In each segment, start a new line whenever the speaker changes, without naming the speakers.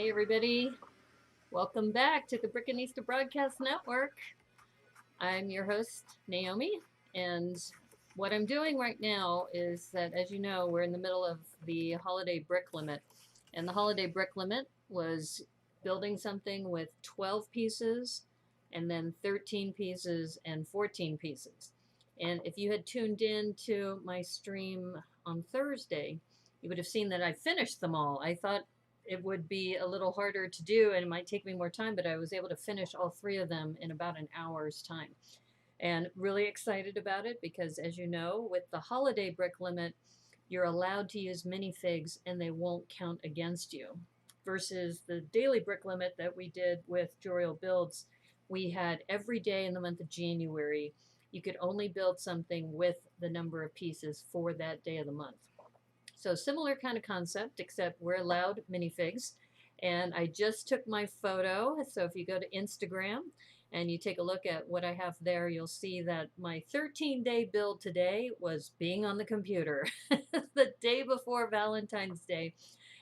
Hey everybody, welcome back to the Brickanista Broadcast Network. I'm your host, Naomi, and what I'm doing right now is that, as you know, we're in the middle of the holiday brick limit, and the holiday brick limit was building something with 12 pieces, and then 13 pieces, and 14 pieces. And if you had tuned in to my stream on Thursday, you would have seen that I finished them all. I thought it would be a little harder to do and it might take me more time, but I was able to finish all three of them in about an hour's time. And really excited about it because, as you know, with the holiday brick limit, you're allowed to use minifigs and they won't count against you. Versus the daily brick limit that we did with Jorial Builds, we had every day in the month of January, you could only build something with the number of pieces for that day of the month. So similar kind of concept, except we're allowed minifigs. And I just took my photo. So if you go to Instagram and you take a look at what I have there, you'll see that my 13-day build today was being on the computer the day before Valentine's Day.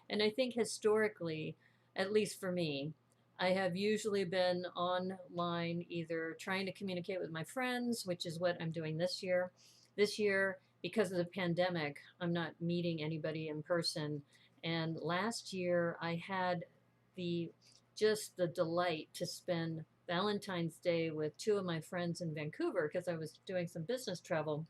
And I think historically, at least for me, I have usually been online either trying to communicate with my friends, which is what I'm doing this year. This year, because of the pandemic, I'm not meeting anybody in person. And last year, I had just the delight to spend Valentine's Day with two of my friends in Vancouver because I was doing some business travel.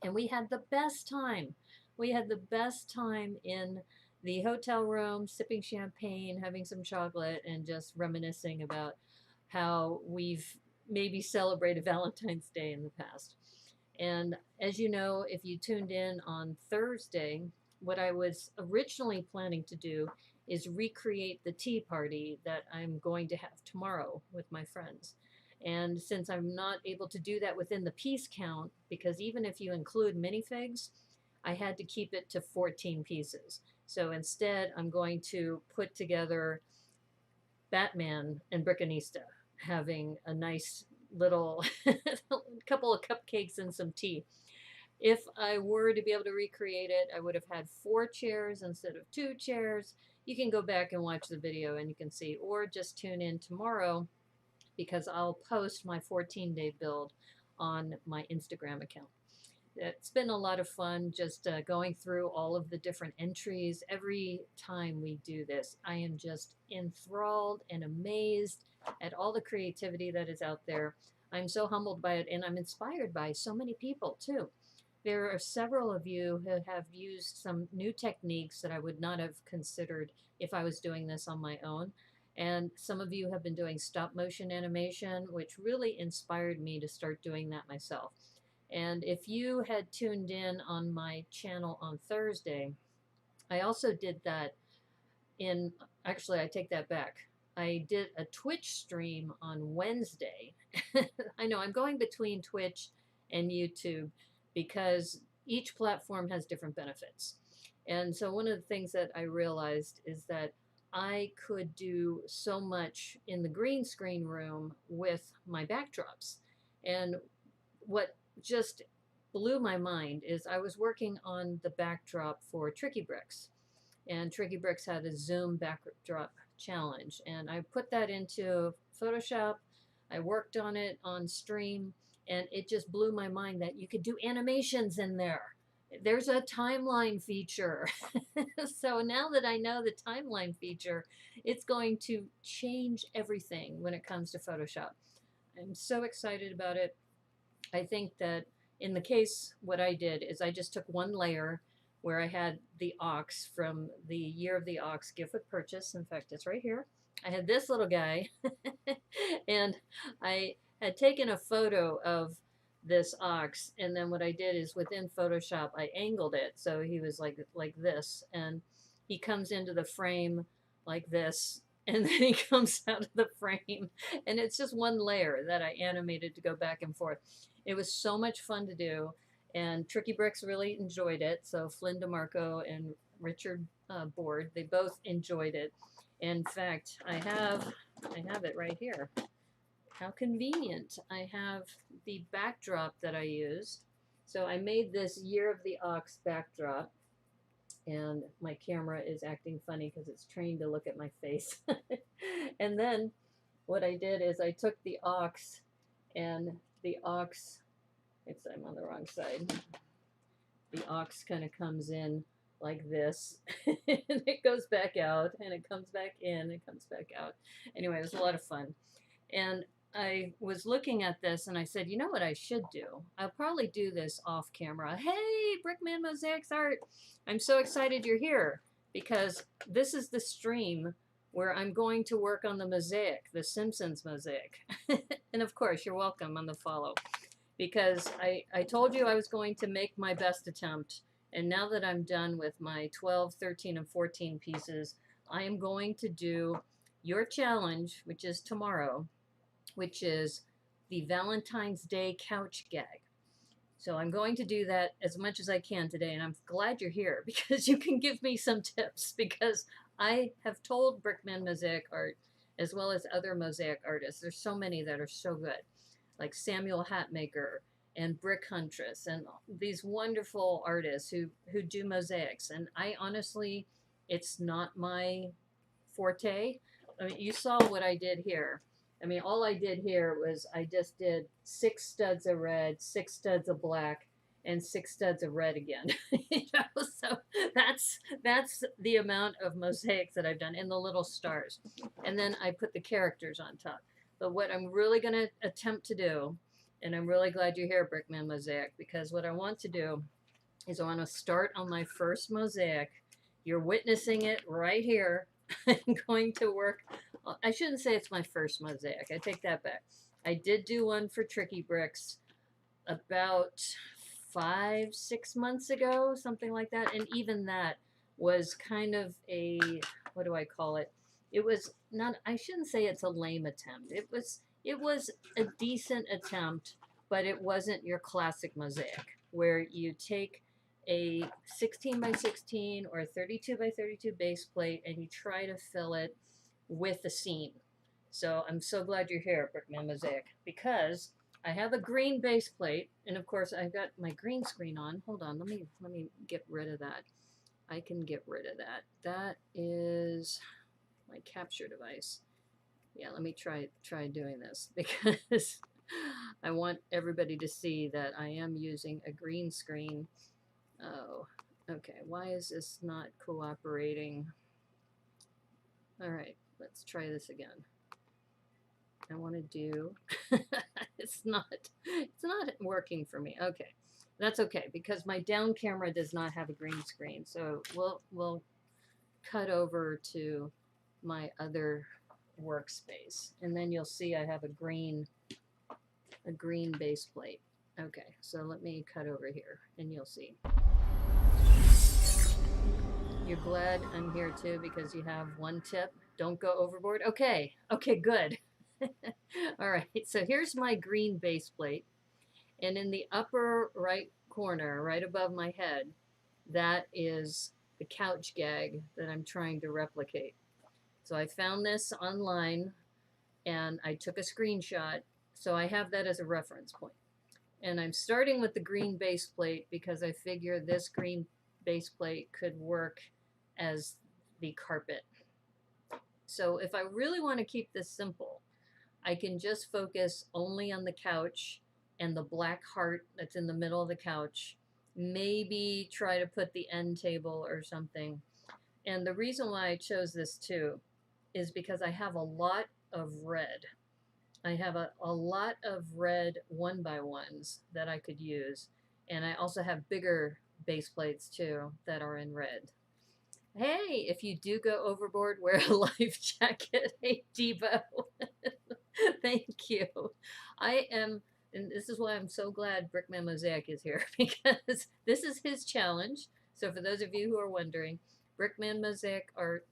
And we had the best time. We had the best time in the hotel room, sipping champagne, having some chocolate, and just reminiscing about how we've maybe celebrated Valentine's Day in the past. And as you know, if you tuned in on Thursday, what I was originally planning to do is recreate the tea party that I'm going to have tomorrow with my friends. And since I'm not able to do that within the piece count, because even if you include minifigs, I had to keep it to 14 pieces. So instead, I'm going to put together Batman and Brickanista having a nice little couple of cupcakes and some tea. If I were to be able to recreate it, I would have had 4 chairs instead of 2 chairs. You can go back and watch the video and you can see, or just tune in tomorrow because I'll post my 14-day build on my Instagram account. It's been a lot of fun just going through all of the different entries. Every time we do this, I am just enthralled and amazed at all the creativity that is out there. I'm so humbled by it, and I'm inspired by so many people too. There are several of you who have used some new techniques that I would not have considered if I was doing this on my own. And some of you have been doing stop motion animation, which really inspired me to start doing that myself. And if you had tuned in on my channel on Thursday, I also did that actually, I take that back. I did a Twitch stream on Wednesday. I know I'm going between Twitch and YouTube because each platform has different benefits. And so one of the things that I realized is that I could do so much in the green screen room with my backdrops. And what just blew my mind is I was working on the backdrop for Tricky Bricks, and Tricky Bricks had a Zoom backdrop challenge, and I put that into Photoshop. I worked on it on stream, and it just blew my mind that you could do animations in there. There's a timeline feature. So now that I know the timeline feature, it's going to change everything when it comes to Photoshop. I'm so excited about it. I think that in the case, what I did is I just took one layer where I had the ox from the Year of the Ox gift with purchase. In fact, it's right here. I had this little guy, and I had taken a photo of this ox, and then what I did is within Photoshop, I angled it so he was like this, and he comes into the frame like this, and then he comes out of the frame, and it's just one layer that I animated to go back and forth. It was so much fun to do, and Tricky Bricks really enjoyed it. So Flynn DeMarco and Richard Board, they both enjoyed it. In fact, I have it right here. How convenient. I have the backdrop that I used. So I made this Year of the Ox backdrop, and my camera is acting funny because it's trained to look at my face. And then what I did is I took the ox, and the ox, I'm on the wrong side. The ox kind of comes in like this, and it goes back out, and it comes back in, it comes back out. Anyway, it was a lot of fun. And I was looking at this and I said, you know what I should do? I'll probably do this off camera. Hey, Brickman Mosaics Art. I'm so excited you're here because this is the stream where I'm going to work on the mosaic, the Simpsons mosaic. And of course, you're welcome on the follow because I told you I was going to make my best attempt. And now that I'm done with my 12, 13, and 14 pieces, I am going to do your challenge, which is tomorrow, which is the Valentine's Day couch gag. So I'm going to do that as much as I can today, and I'm glad you're here because you can give me some tips because I have told Brickman Mosaic Art, as well as other mosaic artists, there's so many that are so good, like Samuel Hatmaker and Brick Huntress and these wonderful artists who do mosaics. And I honestly, it's not my forte. I mean, you saw what I did here. I mean, all I did here was I just did 6 studs of red, 6 studs of black, and 6 studs of red again. So that's the amount of mosaics that I've done, and the little stars. And then I put the characters on top. But what I'm really going to attempt to do, and I'm really glad you're here, Brickman Mosaic, because what I want to do is I want to start on my first mosaic. You're witnessing it right here. I'm going to work. I shouldn't say it's my first mosaic. I take that back. I did do one for Tricky Bricks about 5, 6 months ago, something like that. And even that was kind of a, what do I call it? It was not, I shouldn't say it's a lame attempt. It was a decent attempt, but it wasn't your classic mosaic where you take a 16 by 16 or a 32 by 32 base plate and you try to fill it with a seam. So I'm so glad you're here, Brickman Mosaic, because I have a green base plate, and of course I've got my green screen on. Hold on, let me get rid of that. I can get rid of that. That is my capture device. Yeah, let me try doing this because I want everybody to see that I am using a green screen. Oh, okay. Why is this not cooperating? All right, let's try this again. I want to do, it's not working for me. Okay, that's okay because my down camera does not have a green screen. So we'll cut over to my other workspace, and then you'll see I have a green base plate. Okay, so let me cut over here, and you'll see. You're glad I'm here too because you have one tip. Don't go overboard. Okay, good. All right, so here's my green base plate. And in the upper right corner, right above my head, that is the couch gag that I'm trying to replicate. So I found this online and I took a screenshot. So I have that as a reference point. And I'm starting with the green base plate because I figure this green base plate could work as the carpet. So if I really want to keep this simple, I can just focus only on the couch and the black heart that's in the middle of the couch. Maybe try to put the end table or something. And the reason why I chose this too is because I have a lot of red. I have a lot of red 1x1s that I could use. And I also have bigger base plates too that are in red. Hey, if you do go overboard, wear a life jacket. Hey, Debo. Thank you. I am, and this is why I'm so glad Brickman Mosaic is here, because this is his challenge. So for those of you who are wondering, Brickman Mosaic Art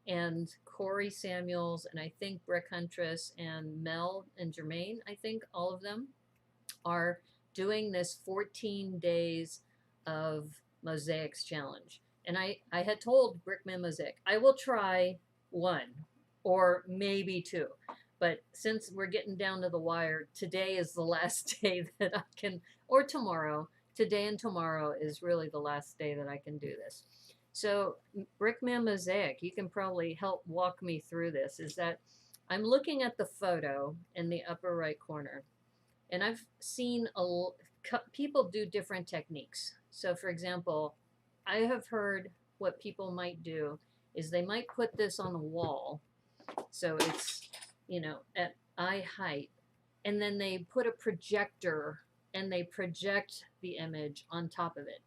and Corey Samuels, and I think Brick Huntress and Mel and Jermaine, I think all of them are doing this 14 days of mosaics challenge. And I had told Brickman Mosaic, I will try 1 or maybe 2. But since we're getting down to the wire, today is the last day that I can, or tomorrow. Today and tomorrow is really the last day that I can do this. So Brickman Mosaic, you can probably help walk me through this, is that I'm looking at the photo in the upper right corner, and I've seen people do different techniques. So for example, I have heard what people might do is they might put this on the wall, so it's, at eye height, and then they put a projector and they project the image on top of it,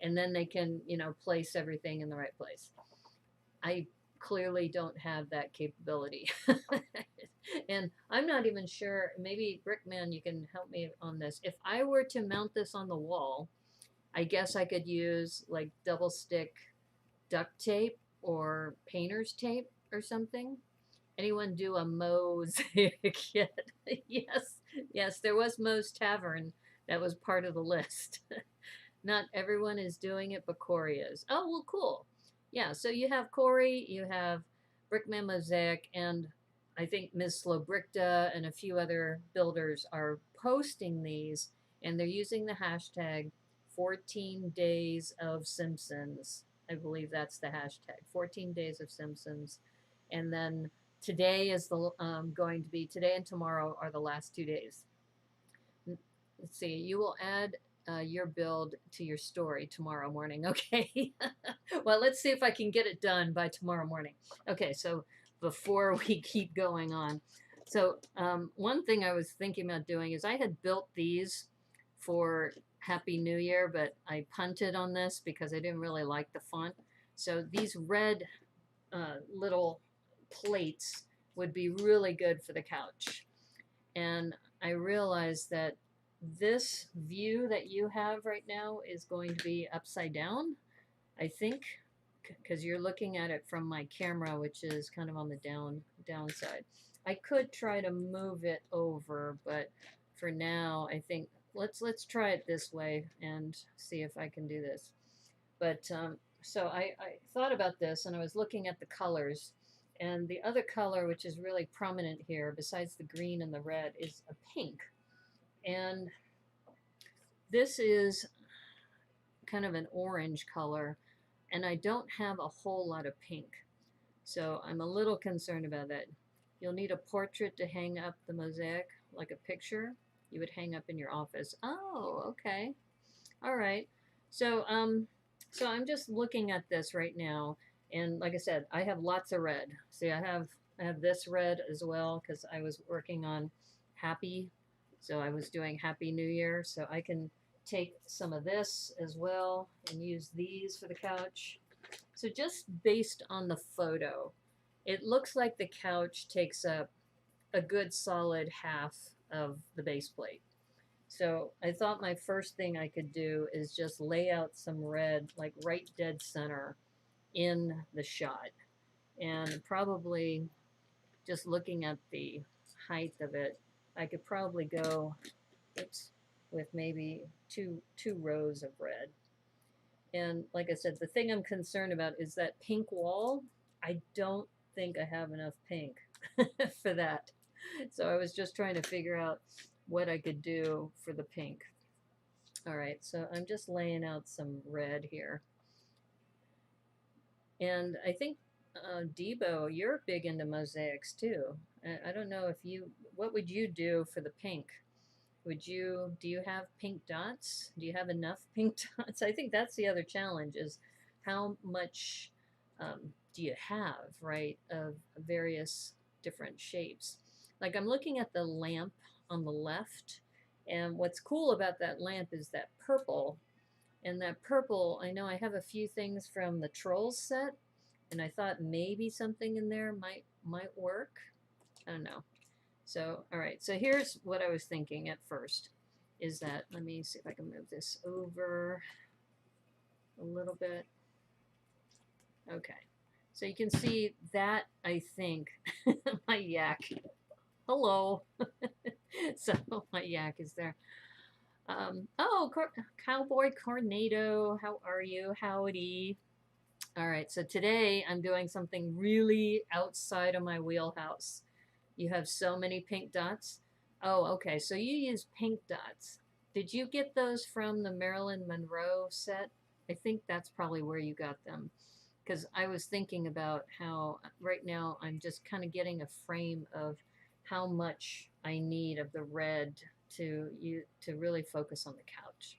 and then they can, place everything in the right place. I clearly don't have that capability. And I'm not even sure, maybe Brickman, you can help me on this. If I were to mount this on the wall, I guess I could use like double stick duct tape or painter's tape or something. Anyone do a Mosaic yet? Yes, yes, there was Moe's Tavern. That was part of the list. Not everyone is doing it, but Corey is. Oh, well, cool. Yeah, so you have Corey, you have Brickman Mosaic, and I think Ms. Slowbrickta and a few other builders are posting these, and they're using the hashtag 14 Days of Simpsons. I believe that's the hashtag, 14 Days of Simpsons. And then today is the going to be, today and tomorrow are the last 2 days. Let's see, you will add your build to your story tomorrow morning. Okay. Well, let's see if I can get it done by tomorrow morning. Okay, so before we keep going on, so one thing I was thinking about doing is I had built these for Happy New Year, but I punted on this because I didn't really like the font. So these red little plates would be really good for the couch. And I realized that this view that you have right now is going to be upside down, I think, because you're looking at it from my camera, which is kind of on the downside. I could try to move it over, but for now, I think let's try it this way and see if I can do this. But so I thought about this, and I was looking at the colors, and the other color, which is really prominent here, besides the green and the red, is a pink. And this is kind of an orange color, and I don't have a whole lot of pink. So I'm a little concerned about that. You'll need a portrait to hang up the mosaic, like a picture you would hang up in your office. Oh, okay. All right. So so I'm just looking at this right now, and like I said, I have lots of red. See, I have this red as well because I was working on happy, so I was doing Happy New Year, so I can take some of this as well and use these for the couch. So just based on the photo, it looks like the couch takes up a good solid half of the base plate. So I thought my first thing I could do is just lay out some red, like right dead center in the shot. And probably just looking at the height of it, I could probably go, oops, with maybe two rows of red. And like I said, the thing I'm concerned about is that pink wall. I don't think I have enough pink for that. So I was just trying to figure out what I could do for the pink. All right, so I'm just laying out some red here. And I think, Debo, you're big into mosaics too. I don't know if what would you do for the pink? Do you have pink dots? Do you have enough pink dots? I think that's the other challenge is how much do you have, right, of various different shapes. Like I'm looking at the lamp on the left, and what's cool about that lamp is that purple. And that purple, I know I have a few things from the Trolls set, and I thought maybe something in there might work. I don't know. So, all right. So here's what I was thinking at first is that, let me see if I can move this over a little bit. Okay. So you can see that, I think, my yak. Hello. So my yak is there. Oh, Cowboy Cornado, how are you? Howdy. All right, so today I'm doing something really outside of my wheelhouse. You have so many pink dots. Oh, okay, so you use pink dots. Did you get those from the Marilyn Monroe set? I think that's probably where you got them. Because I was thinking about how right now I'm just kind of getting a frame of how much I need of the red to really focus on the couch.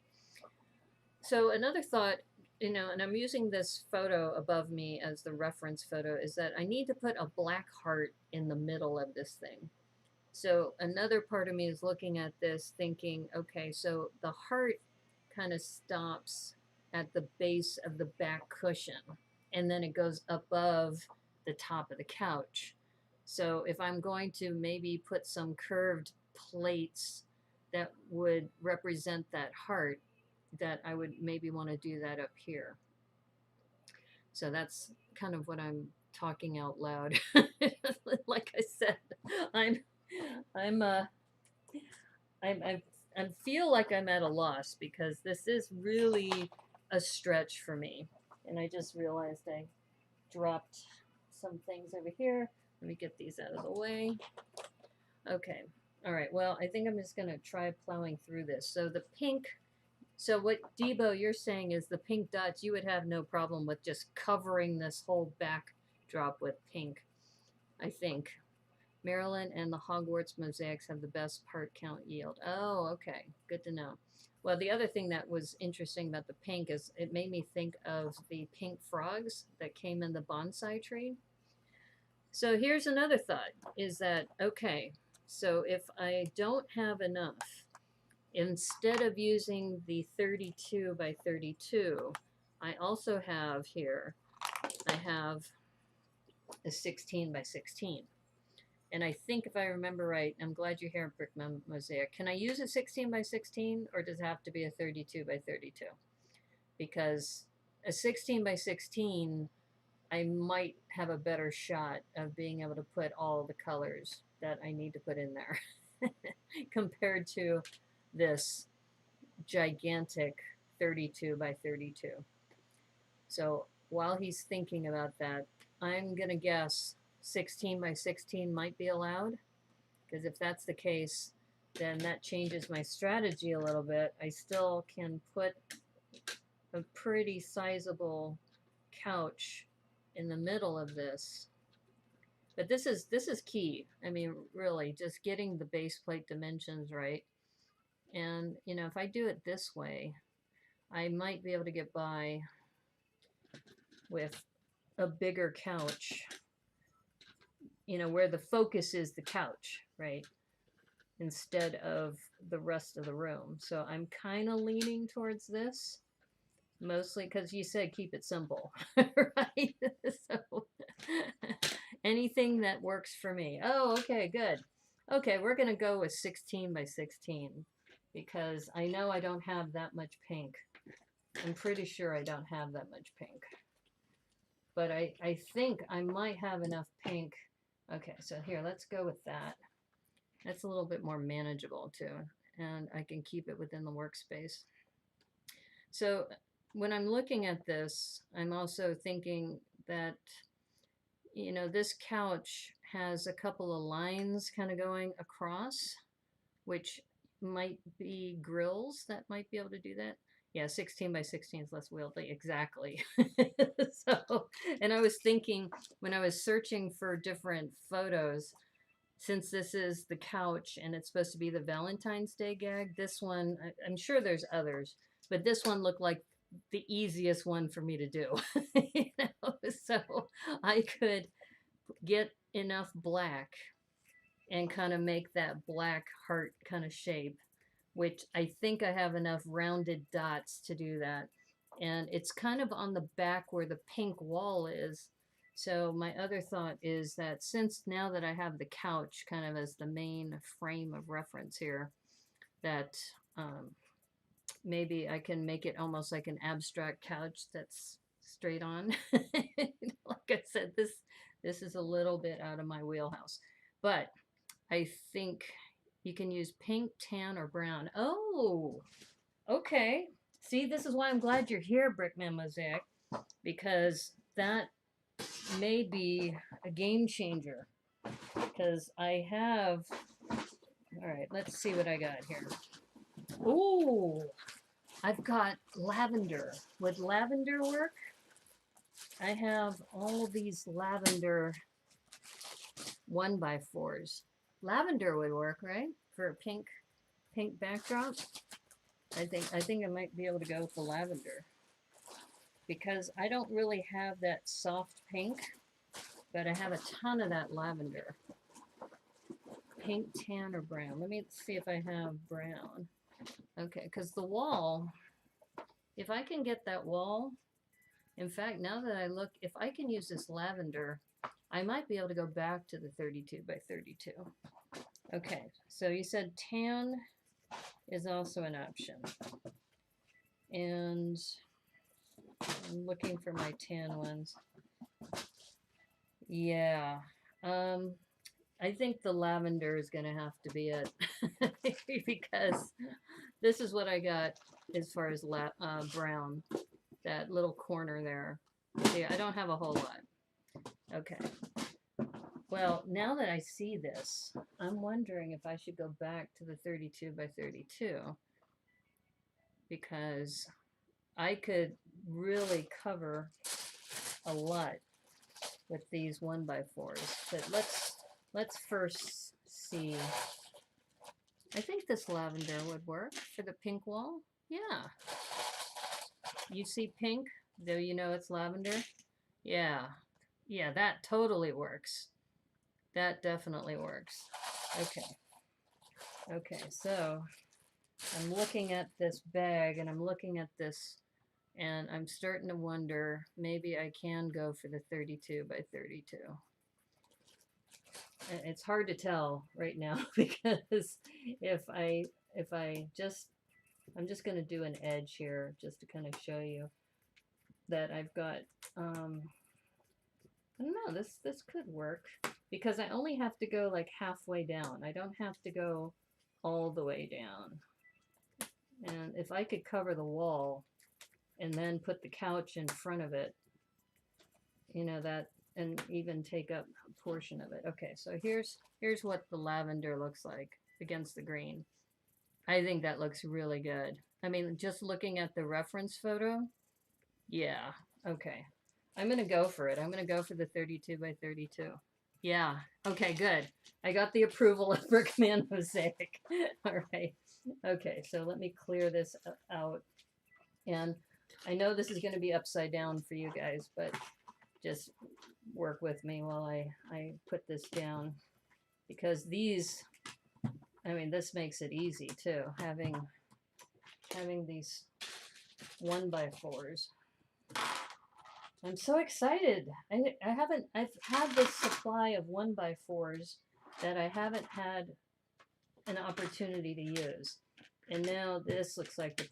So another thought, and I'm using this photo above me as the reference photo, is that I need to put a black heart in the middle of this thing. So another part of me is looking at this thinking, okay, so the heart kind of stops at the base of the back cushion and then it goes above the top of the couch. So if I'm going to maybe put some curved plates that would represent that heart, that I would maybe want to do that up here. So that's kind of what I'm talking out loud. Like I said, I'm I'm I feel like I'm at a loss because this is really a stretch for me. And I just realized I dropped some things over here. Let me get these out of the way. Okay. All right. Well, I think I'm just going to try plowing through this. So the pink, so what Debo you're saying is the pink dots, you would have no problem with just covering this whole backdrop with pink, I think. Maryland and the Hogwarts mosaics have the best part count yield. Oh, okay. Good to know. Well, the other thing that was interesting about the pink is it made me think of the pink frogs that came in the bonsai tree. So here's another thought is that, okay, so if I don't have enough, instead of using the 32 by 32, I also have here, I have a 16 by 16. And I think if I remember right, I'm glad you're here, Brick Mosaic. Can I use a 16 by 16 or does it have to be a 32 by 32? Because a 16 by 16, I might have a better shot of being able to put all the colors that I need to put in there compared to this gigantic 32 by 32. So while he's thinking about that, I'm going to guess 16 by 16 might be allowed, because if that's the case, then that changes my strategy a little bit. I still can put a pretty sizable couch in the middle of this. But this is key. I mean, really, just getting the base plate dimensions right. And, if I do it this way, I might be able to get by with a bigger couch, where the focus is the couch, right? Instead of the rest of the room. So I'm kind of leaning towards this, mostly because you said keep it simple, right? So anything that works for me. Oh, okay, good. Okay, we're going to go with 16 by 16 because I know I don't have that much pink. I'm pretty sure I don't have that much pink. But I think I might have enough pink. Okay, so here, let's go with that. That's a little bit more manageable too, and I can keep it within the workspace. So when I'm looking at this, I'm also thinking that, this couch has a couple of lines kind of going across, which might be grills that might be able to do that. Yeah, 16 by 16 is less wieldy, exactly. So, and I was thinking when I was searching for different photos, since this is the couch and it's supposed to be the Valentine's Day gag, this one, I'm sure there's others, but this one looked like the easiest one for me to do. So I could get enough black and kind of make that black heart kind of shape, which I think I have enough rounded dots to do that. And it's kind of on the back where the pink wall is. So my other thought is that since now that I have the couch kind of as the main frame of reference here, that maybe I can make it almost like an abstract couch that's straight on. Like I said, this is a little bit out of my wheelhouse, but I think you can use pink, tan, or brown. Oh, okay. See, this is why I'm glad you're here, Brickman Mosaic, because that may be a game changer. Because I have, all right, let's see what I got here. Ooh, I've got lavender. Would lavender work? I have all of these lavender 1x4s. Lavender would work, right? For a pink backdrop. I think I might be able to go with the lavender because I don't really have that soft pink, but I have a ton of that lavender. Pink, tan, or brown. Let me see if I have brown. Okay, because the wall, if I can get that wall, in fact, now that I look, if I can use this lavender, I might be able to go back to the 32 by 32. Okay, so you said tan is also an option. And I'm looking for my tan ones. Yeah. I think the lavender is going to have to be it because this is what I got as far as brown, that little corner there. See, I don't have a whole lot. Okay. Well, now that I see this, I'm wondering if I should go back to the 32 by 32 because I could really cover a lot with these 1x4s. But let's first see. I think this lavender would work for the pink wall. Yeah. You see pink, though you know it's lavender? Yeah. Yeah, that totally works. That definitely works. Okay. Okay, so I'm looking at this bag and I'm looking at this and I'm starting to wonder maybe I can go for the 32 by 32. It's hard to tell right now because I'm just going to do an edge here just to kind of show you that I've got I don't know, this could work because I only have to go like halfway down. I don't have to go all the way down. And if I could cover the wall and then put the couch in front of it, you know, that, and even take up a portion of it. Okay, so here's what the lavender looks like against the green. I think that looks really good. I mean, just looking at the reference photo, yeah, okay. I'm going to go for it. I'm going to go for the 32 by 32. Yeah, okay, good. I got the approval of Brickman Mosaic. All right. Okay, so let me clear this out. And I know this is going to be upside down for you guys, but just work with me while I put this down. Because these, I mean, this makes it easy too, having these 1x4s. I'm so excited. I've had this supply of 1x4s that I haven't had an opportunity to use. And now this looks like the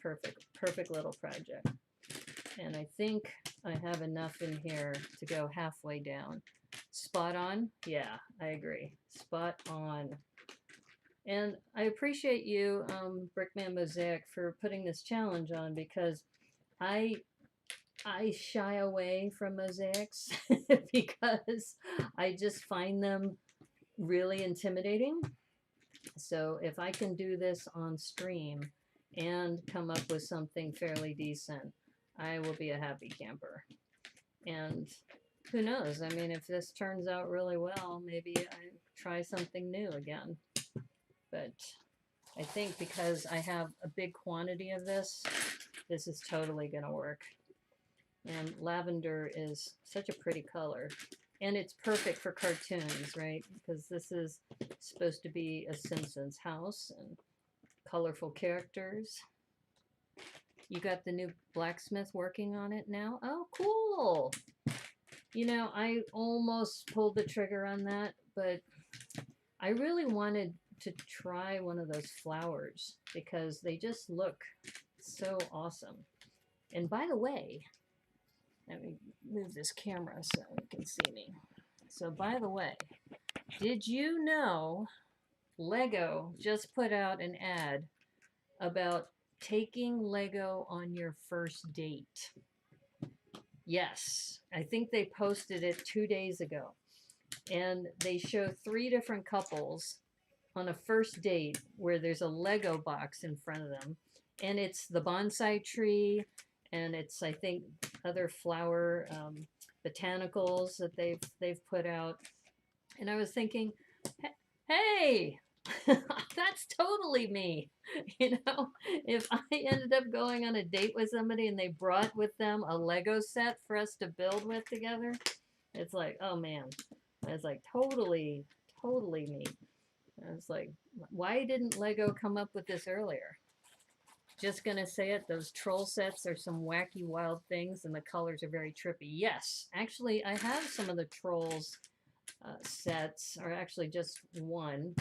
perfect little project. And I think I have enough in here to go halfway down. Spot on? Yeah, I agree. Spot on. And I appreciate you, Brickman Mosaic, for putting this challenge on because I shy away from mosaics because I just find them really intimidating. So if I can do this on stream and come up with something fairly decent, I will be a happy camper. And who knows? I mean, if this turns out really well, maybe I try something new again. But I think because I have a big quantity of this is totally going to work. And lavender is such a pretty color. And it's perfect for cartoons, right? Because this is supposed to be a Simpsons house and colorful characters. You got the new blacksmith working on it now? Oh, cool! You know, I almost pulled the trigger on that, but I really wanted to try one of those flowers because they just look so awesome. And by the way, let me move this camera so you can see me. So by the way, did you know Lego just put out an ad about taking Lego on your first date? Yes, I think they posted it 2 days ago. And they show 3 different couples on a first date where there's a Lego box in front of them. and it's the bonsai tree, and it's, I think, other flower botanicals that they've put out. And I was thinking, hey, that's totally me. You know, if I ended up going on a date with somebody and they brought with them a Lego set for us to build with together, it's like, oh man, it's like totally, totally me. I was like, why didn't Lego come up with this earlier? Just gonna say it, those troll sets are some wacky wild things and the colors are very trippy. Yes, actually I have some of the trolls sets, or actually just one.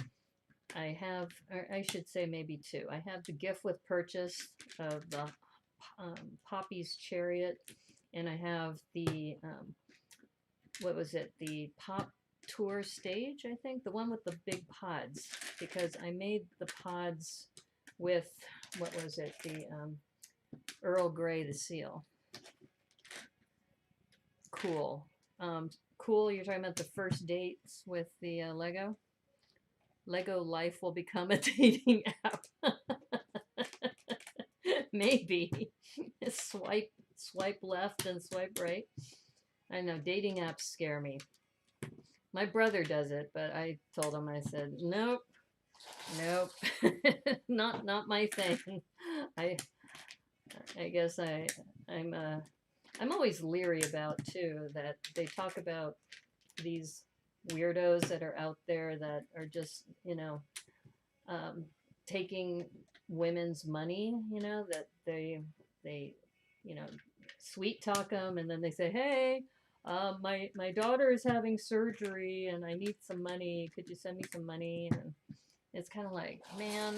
I have, or I should say maybe two. I have the gift with purchase of the Poppy's Chariot, and I have the, what was it, the Pop Tour stage, I think, the one with the big pods, because I made the pods with, what was it, the Earl Grey, the seal. Cool. Cool, you're talking about the first dates with the Lego? Lego life will become a dating app. Maybe. Swipe left and swipe right. I know, dating apps scare me. My brother does it, but I told him, I said, nope, nope, not my thing. I guess I'm always leery about too that they talk about these weirdos that are out there that are just, you know, taking women's money, you know, that they, you know, sweet talk them, and then they say, hey, my daughter is having surgery and I need some money. Could you send me some money? And it's kind of like, man,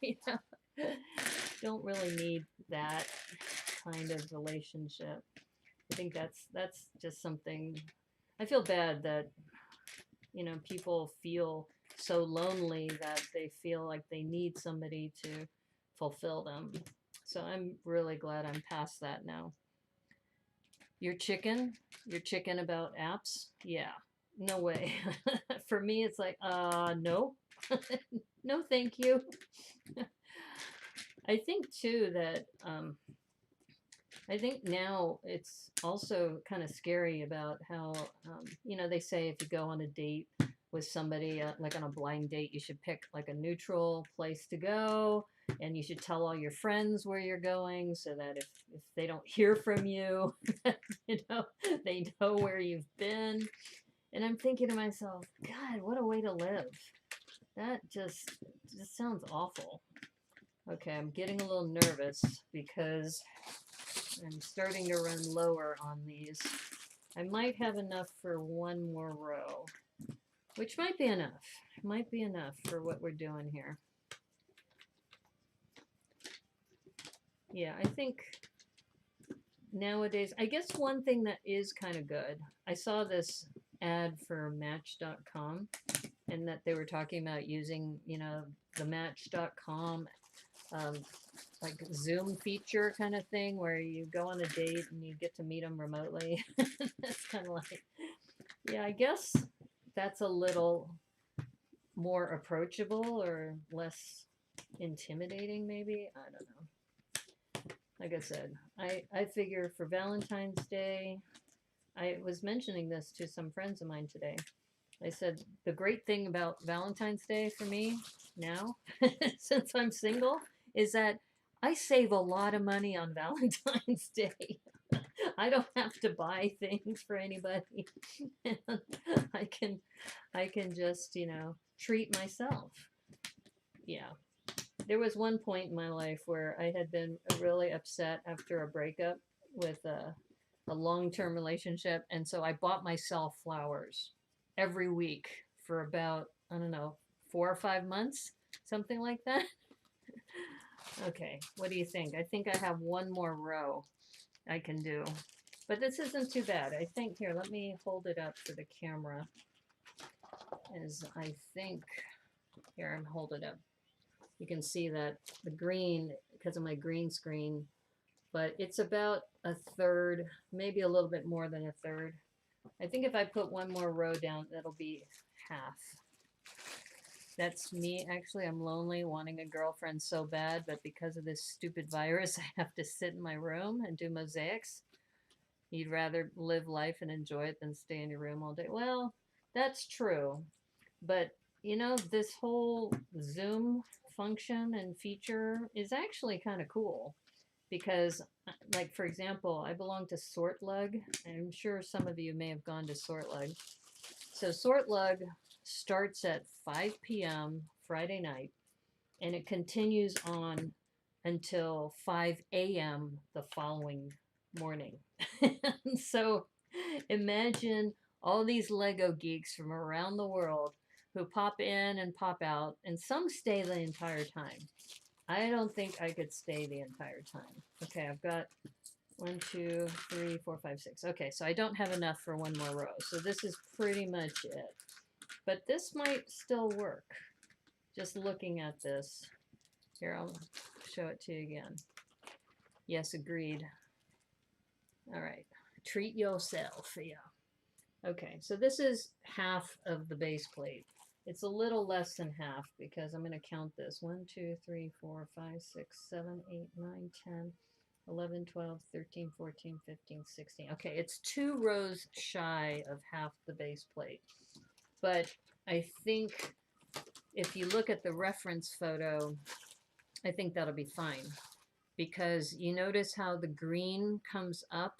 you know, don't really need that kind of relationship. I think that's just something. I feel bad that, you know, people feel so lonely that they feel like they need somebody to fulfill them. So I'm really glad I'm past that now. You're chicken about apps? Yeah, no way. For me, it's like, no, no, thank you. I think too that, I think now it's also kind of scary about how, you know, they say if you go on a date with somebody, like on a blind date, you should pick like a neutral place to go, and you should tell all your friends where you're going so that if they don't hear from you, you know, they know where you've been. And I'm thinking to myself, God, what a way to live. That just sounds awful. Okay, I'm getting a little nervous because I'm starting to run lower on these. I might have enough for one more row, which might be enough. Might be enough for what we're doing here. Yeah, I think nowadays, I guess one thing that is kind of good, I saw this ad for Match.com, and that they were talking about using, you know, the Match.com like Zoom feature kind of thing where you go on a date and you get to meet them remotely. It's kind of like, yeah, I guess that's a little more approachable or less intimidating, maybe. I don't know. Like I said, I figure for Valentine's Day, I was mentioning this to some friends of mine today. I said, the great thing about Valentine's Day for me now, since I'm single, is that I save a lot of money on Valentine's Day. I don't have to buy things for anybody. I can just, you know, treat myself. Yeah. There was one point in my life where I had been really upset after a breakup with a long-term relationship, and so I bought myself flowers every week for about, I don't know, 4 or 5 months, something like that. Okay, what do you think? I think I have one more row I can do, but this isn't too bad. I think, here, let me hold it up for the camera, as I think, here, I'm holding it up. You can see that the green, because of my green screen, but it's about a third, maybe a little bit more than a third. I think if I put one more row down, that'll be half. That's me. Actually, I'm lonely, wanting a girlfriend so bad, but because of this stupid virus, I have to sit in my room and do mosaics. You'd rather live life and enjoy it than stay in your room all day. Well, that's true. But, you know, this whole Zoom function and feature is actually kind of cool because, like, for example, I belong to Sortlug. I'm sure some of you may have gone to Sortlug. So Sortlug starts at 5 p.m. Friday night and it continues on until 5 a.m. the following morning. So imagine all these Lego geeks from around the world who pop in and pop out, and some stay the entire time. I don't think I could stay the entire time. Okay, I've got 1, 2, 3, 4, 5, 6. Okay, so I don't have enough for one more row. So this is pretty much it. But this might still work. Just looking at this. Here, I'll show it to you again. Yes, agreed. All right. Treat yourself. Yeah. Okay, so this is half of the base plate. It's a little less than half because I'm going to count this. 1, 2, 3, 4, 5, 6, 7, 8, 9, 10, 11, 12, 13, 14, 15, 16. Okay, it's 2 rows shy of half the base plate. But I think if you look at the reference photo, I think that'll be fine. Because you notice how the green comes up,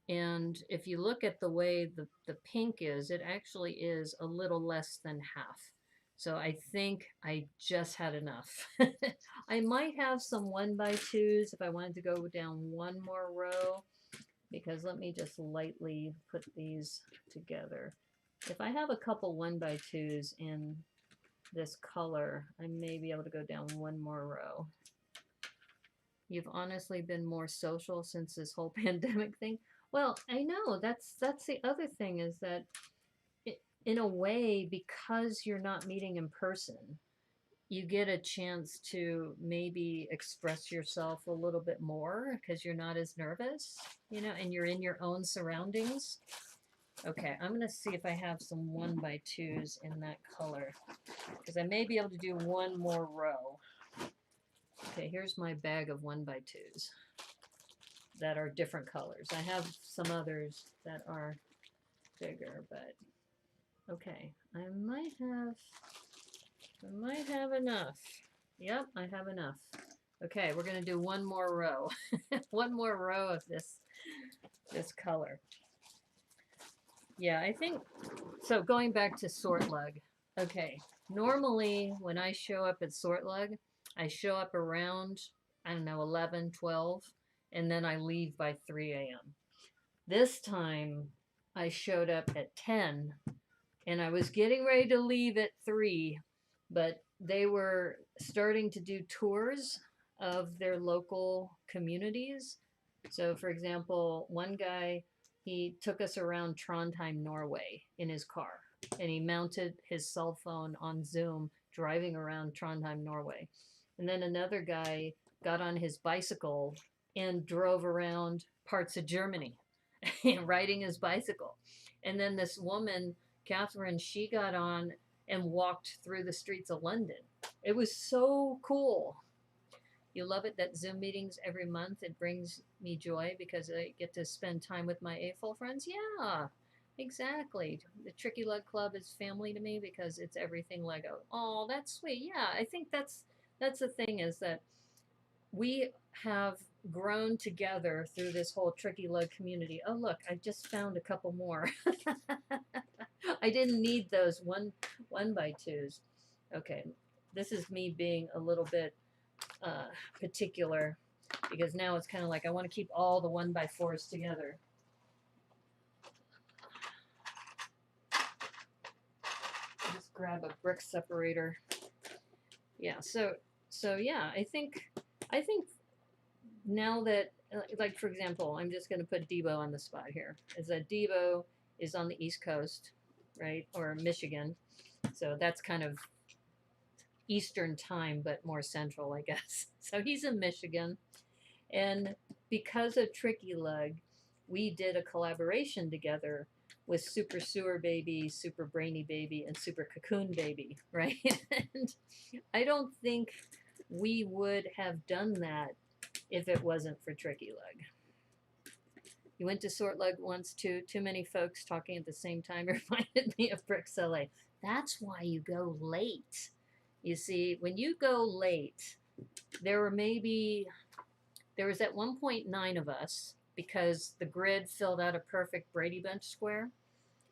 and if you look at the way the pink is, it actually is a little less than half. So I think I just had enough. I might have some 1x2s if I wanted to go down one more row, because let me just lightly put these together. If I have a couple 1x2s in this color, I may be able to go down one more row. You've honestly been more social since this whole pandemic thing. Well, I know that's the other thing is that in a way, because you're not meeting in person, you get a chance to maybe express yourself a little bit more because you're not as nervous, you know, and you're in your own surroundings. Okay, I'm going to see if I have some 1x2s in that color because I may be able to do one more row. Okay, here's my bag of 1x2s that are different colors. I have some others that are bigger, but okay, I might have enough. Yep, I have enough. Okay, we're gonna do one more row. One more row of this color. Yeah, I think so. Going back to Sortlug. Okay, normally when I show up at Sortlug, I show up around, I don't know, 11, 12, and then I leave by 3 a.m. This time I showed up at 10 and I was getting ready to leave at 3, but they were starting to do tours of their local communities. So, for example, one guy, he took us around Trondheim, Norway in his car, and he mounted his cell phone on Zoom driving around Trondheim, Norway. And then another guy got on his bicycle and drove around parts of Germany riding his bicycle. And then this woman, Catherine, she got on and walked through the streets of London. It was so cool. You love it that Zoom meetings every month, it brings me joy because I get to spend time with my AFOL friends. Yeah, exactly. The Tricky Lug Club is family to me because it's everything Lego. Oh, that's sweet. Yeah, I think that's the thing is that we have grown together through this whole Tricky Lug community. Oh, look, I just found a couple more. I didn't need those 1x2s. Okay, this is me being a little bit particular because now it's kind of like I want to keep all the 1x4s together. Just grab a brick separator. Yeah, so yeah, I think now that like for example, I'm just going to put Debo on the spot here. Is that Debo is on the East Coast, right, or Michigan, so that's kind of Eastern time, but more central, I guess. So he's in Michigan, and because of Tricky Lug, we did a collaboration together with Super Sewer Baby, Super Brainy Baby, and Super Cocoon Baby, right? And I don't think we would have done that if it wasn't for Tricky Lug. You went to Sort Lug once too. Too many folks talking at the same time reminded me of Bricks LA. That's why you go late. You see, when you go late, there was at one point 9 of us because the grid filled out a perfect Brady Bunch square.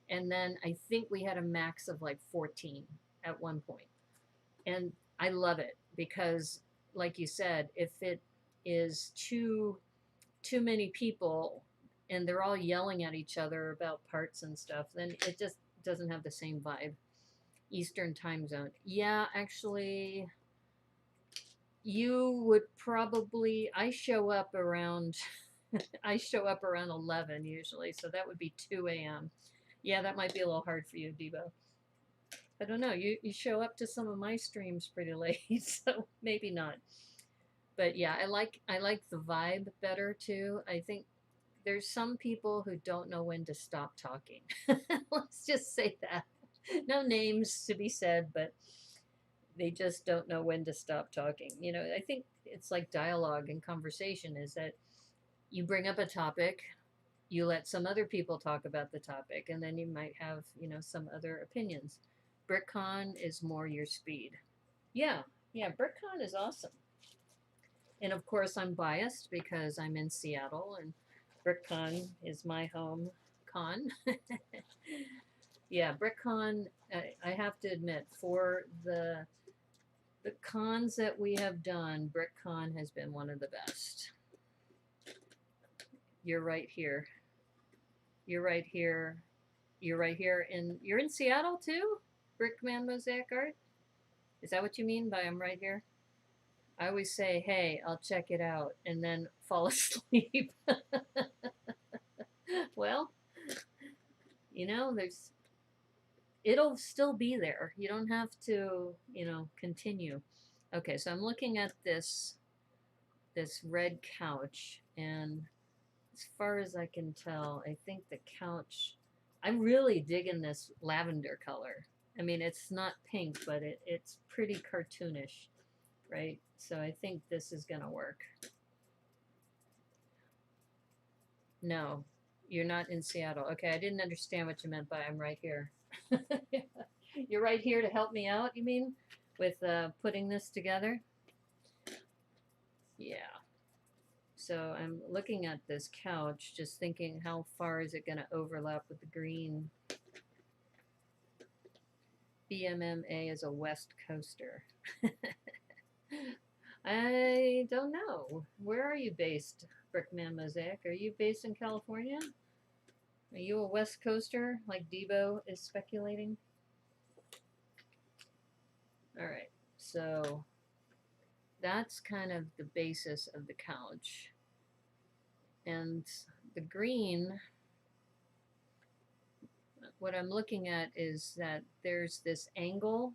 And then I think we had a max of like 14 at one point. And I love it because, like you said, if it is too many people and they're all yelling at each other about parts and stuff, then it just doesn't have the same vibe. Eastern time zone. Yeah, actually, you would probably, I show up around 11 usually, so that would be 2 a.m. Yeah, that might be a little hard for you, Debo. I don't know. You show up to some of my streams pretty late, so maybe not. But yeah, I like the vibe better too. I think there's some people who don't know when to stop talking. Let's just say that. No names to be said, but they just don't know when to stop talking. You know, I think it's like dialogue and conversation is that you bring up a topic, you let some other people talk about the topic, and then you might have, some other opinions. BrickCon is more your speed. Yeah, yeah, BrickCon is awesome. And of course, I'm biased because I'm in Seattle and BrickCon is my home con. Yeah, BrickCon, I have to admit, for the cons that we have done, BrickCon has been one of the best. You're right here. You're right here. You're right here. You're in Seattle too? Brickman Mosaic Art? Is that what you mean by I'm right here? I always say, hey, I'll check it out, and then fall asleep. Well, it'll still be there. You don't have to, continue. Okay, so I'm looking at this red couch, and as far as I can tell, I think the couch, I'm really digging this lavender color. I mean, it's not pink, but it's pretty cartoonish, right? So I think this is going to work. No, you're not in Seattle. Okay, I didn't understand what you meant by I'm right here. You're right here to help me out, you mean, with putting this together? Yeah. So I'm looking at this couch, just thinking how far is it going to overlap with the green. BMMA is a West Coaster. I don't know. Where are you based, Brickman Mosaic? Are you based in California? Are you a West Coaster, like Debo is speculating? All right, so that's kind of the basis of the couch. And the green, what I'm looking at is that there's this angle,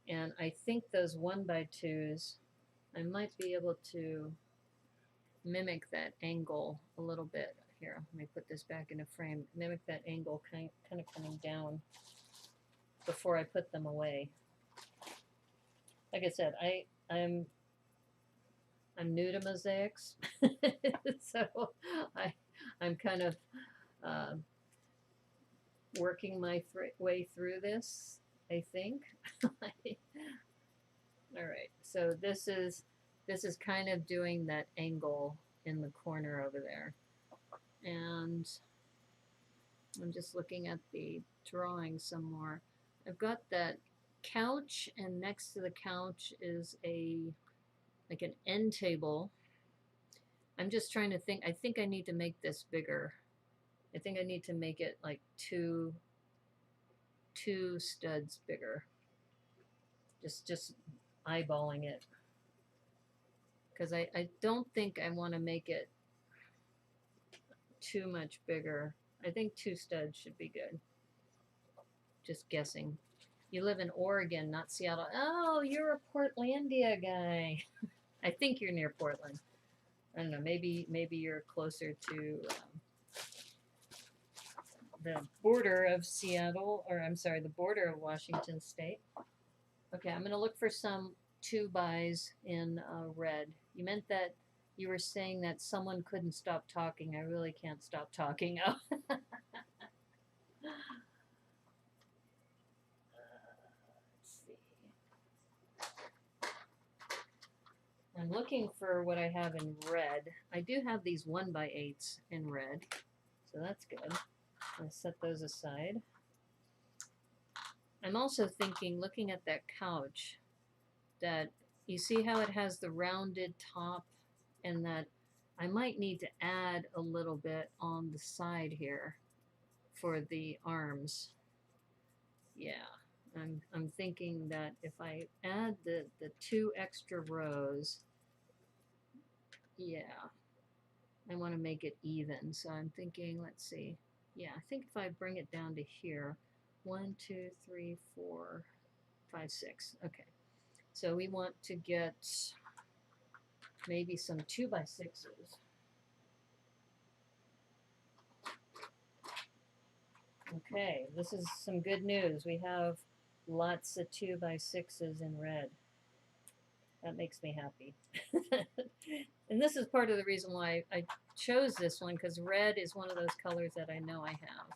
and I think those 1x2s, I might be able to mimic that angle a little bit. Here, let me put this back in a frame. Mimic that angle kind of coming down before I put them away. Like I said, I'm new to mosaics, so I'm kind of working my way through this, I think. All right, so this is kind of doing that angle in the corner over there. And I'm just looking at the drawing some more. I've got that couch, and next to the couch is like an end table. I'm just trying to think. I think I need to make this bigger. I think I need to make it like two studs bigger. Just eyeballing it. Because I don't think I want to make it too much bigger. I think 2 studs should be good. Just guessing. You live in Oregon, not Seattle. Oh, you're a Portlandia guy. I think you're near Portland. I don't know. Maybe you're closer to the border of Seattle, or I'm sorry, the border of Washington State. Okay, I'm going to look for some 2x in red. You meant that you were saying that someone couldn't stop talking. I really can't stop talking. Oh. Let's see. I'm looking for what I have in red. I do have these 1x8s in red, so that's good. I'll set those aside. I'm also thinking, looking at that couch, that you see how it has the rounded top, and that I might need to add a little bit on the side here for the arms. Yeah, I'm thinking that if I add the 2 extra rows, yeah, I want to make it even. So I'm thinking, let's see. Yeah, I think if I bring it down to here, 1, 2, 3, 4, 5, 6. Okay. So we want to get maybe some 2x6s. Okay, this is some good news. We have lots of 2x6s in red. That makes me happy. And this is part of the reason why I chose this one, because red is one of those colors that I know I have.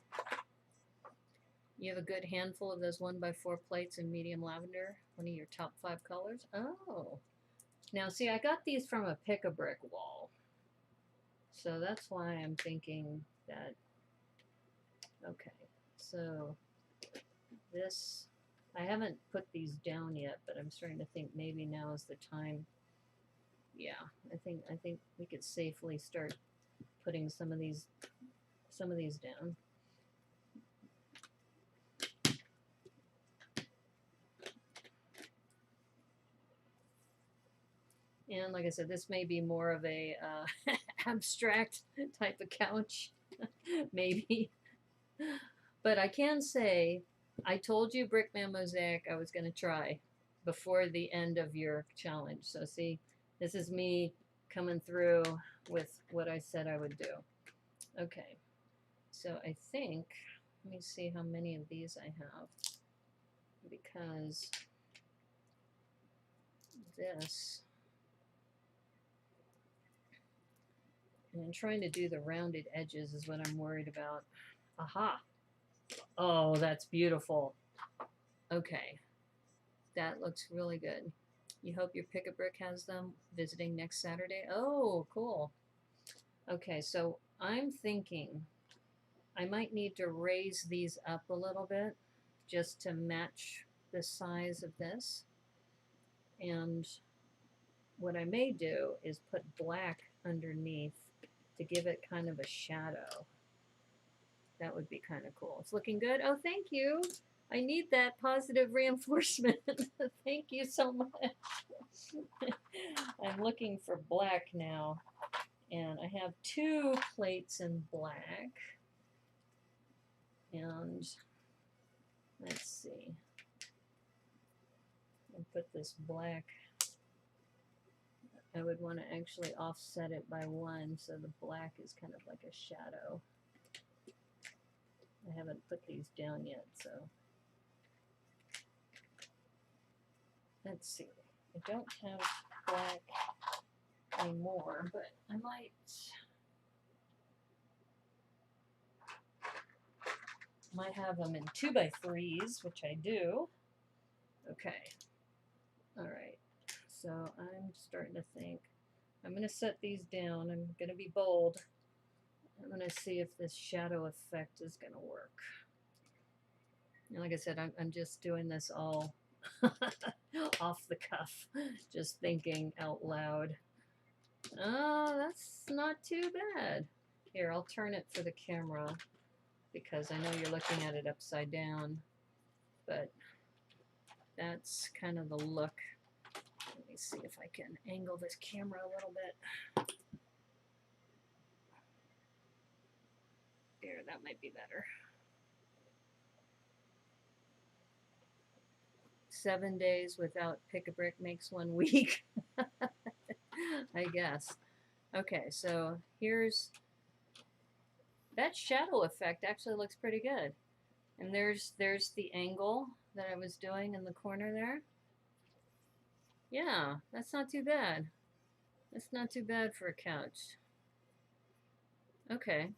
You have a good handful of those 1x4 plates in medium lavender, one of your top 5 colors. Oh, now see, I got these from a pick-a-brick wall. So that's why I'm thinking that, okay, so this, I haven't put these down yet, but I'm starting to think maybe now is the time. Yeah, I think we could safely start putting some of these down. And like I said, this may be more of a abstract type of couch, maybe. But I can say, I told you Brickman Mosaic I was going to try before the end of your challenge. So see, this is me coming through with what I said I would do. Okay, so I think, let me see how many of these I have, because this, and I'm trying to do the rounded edges is what I'm worried about. Aha! Oh, that's beautiful. Okay, that looks really good. You hope your pick-a-brick has them visiting next Saturday? Oh, cool. Okay, so I'm thinking I might need to raise these up a little bit just to match the size of this. And what I may do is put black underneath to give it kind of a shadow. That would be kind of cool. It's looking good. Oh, thank you. I need that positive reinforcement. Thank you so much. I'm looking for black now. And I have 2 plates in black. And let's see. I'll put this black. I would want to actually offset it by 1 so the black is kind of like a shadow. I haven't put these down yet, so let's see. I don't have black anymore, but I might have them in 2x3s, which I do. Okay. All right. So I'm starting to think. I'm going to set these down. I'm going to be bold. I'm going to see if this shadow effect is going to work. And like I said, I'm just doing this all off the cuff, just thinking out loud. Oh, that's not too bad. Here, I'll turn it for the camera because I know you're looking at it upside down, but that's kind of the look. Let me see if I can angle this camera a little bit. There, that might be better. 7 days without pick-a-brick makes 1 week. I guess. Okay, so here's that shadow effect actually looks pretty good. And there's the angle that I was doing in the corner there. Yeah, that's not too bad. That's not too bad for a couch. Okay.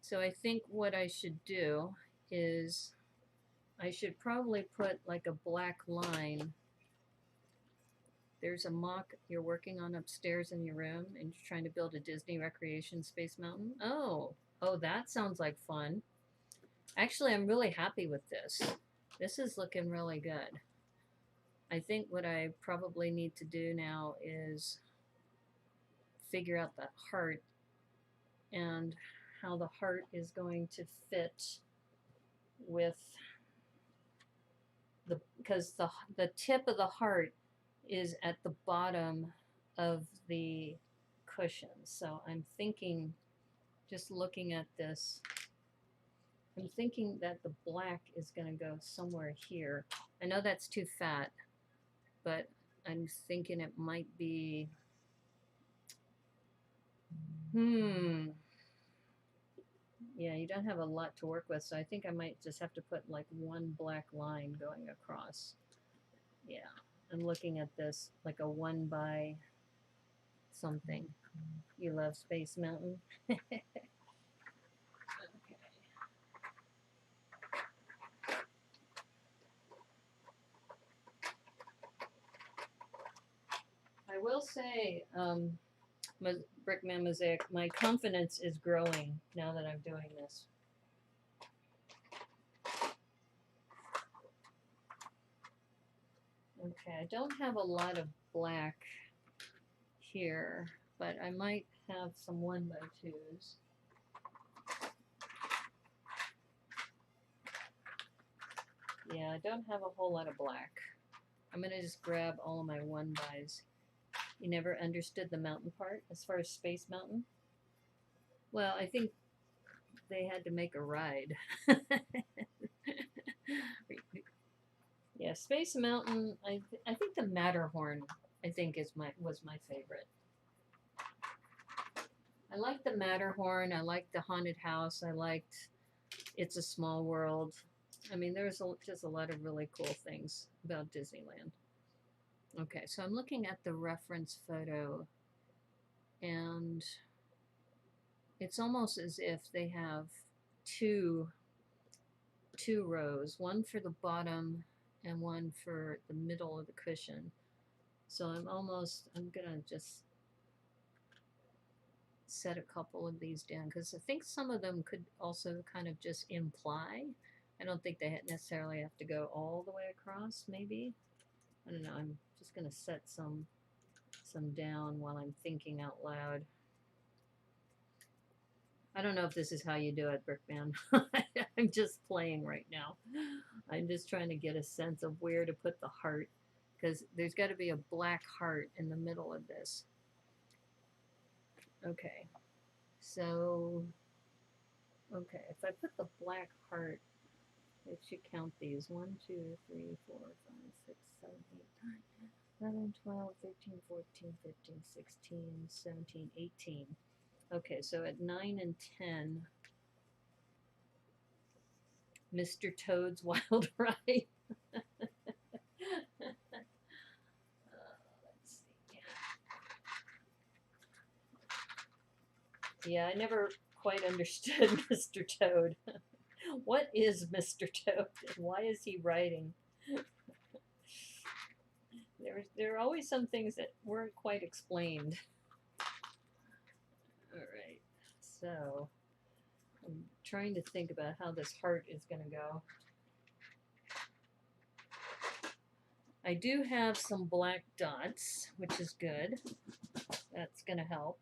So I think what I should do is I should probably put like a black line. There's a MOC you're working on upstairs in your room and you're trying to build a Disney recreation space mountain. Oh, that sounds like fun. Actually, I'm really happy with this. This is looking really good. I think what I probably need to do now is figure out the heart and how the heart is going to fit with because the tip of the heart is at the bottom of the cushion. So I'm thinking, just looking at this, I'm thinking that the black is going to go somewhere here. I know that's too fat, but I'm thinking it might be, yeah, you don't have a lot to work with, so I think I might just have to put like one black line going across. Yeah, I'm looking at this like a 1 by something. You love Space Mountain? Okay. I will say, Brickman Mosaic, my confidence is growing now that I'm doing this. Okay, I don't have a lot of black here, but I might have some 1 by 2s. Yeah, I don't have a whole lot of black. I'm gonna just grab all of my 1 bys. You never understood the mountain part as far as Space Mountain? Well, I think they had to make a ride. Yeah, Space Mountain. I think the Matterhorn. I think was my favorite. I liked the Matterhorn. I liked the haunted house. I liked It's a Small World. I mean, there's just a lot of really cool things about Disneyland. Okay, so I'm looking at the reference photo, and it's almost as if they have two rows, one for the bottom and one for the middle of the cushion. So I'm gonna just set a couple of these down because I think some of them could also kind of just imply. I don't think they necessarily have to go all the way across, maybe. I don't know, I'm just gonna set some down while I'm thinking out loud. I don't know if this is how you do it, Brickman. I'm just playing right now. I'm just trying to get a sense of where to put the heart because there's got to be a black heart in the middle of this. Okay, so, okay, if I put the black heart, it should count these 1, 2, 3, 4, 5, 6, 7, 8, 9, 11, 12, 13, 14, 15, 16, 17, 18. Okay, so at 9 and 10, Mr. Toad's Wild Ride. Let's see. Yeah, I never quite understood Mr. Toad. What is Mr. Toad and why is he writing? There are always some things that weren't quite explained. Alright, so I'm trying to think about how this heart is going to go. I do have some black dots, which is good. That's going to help.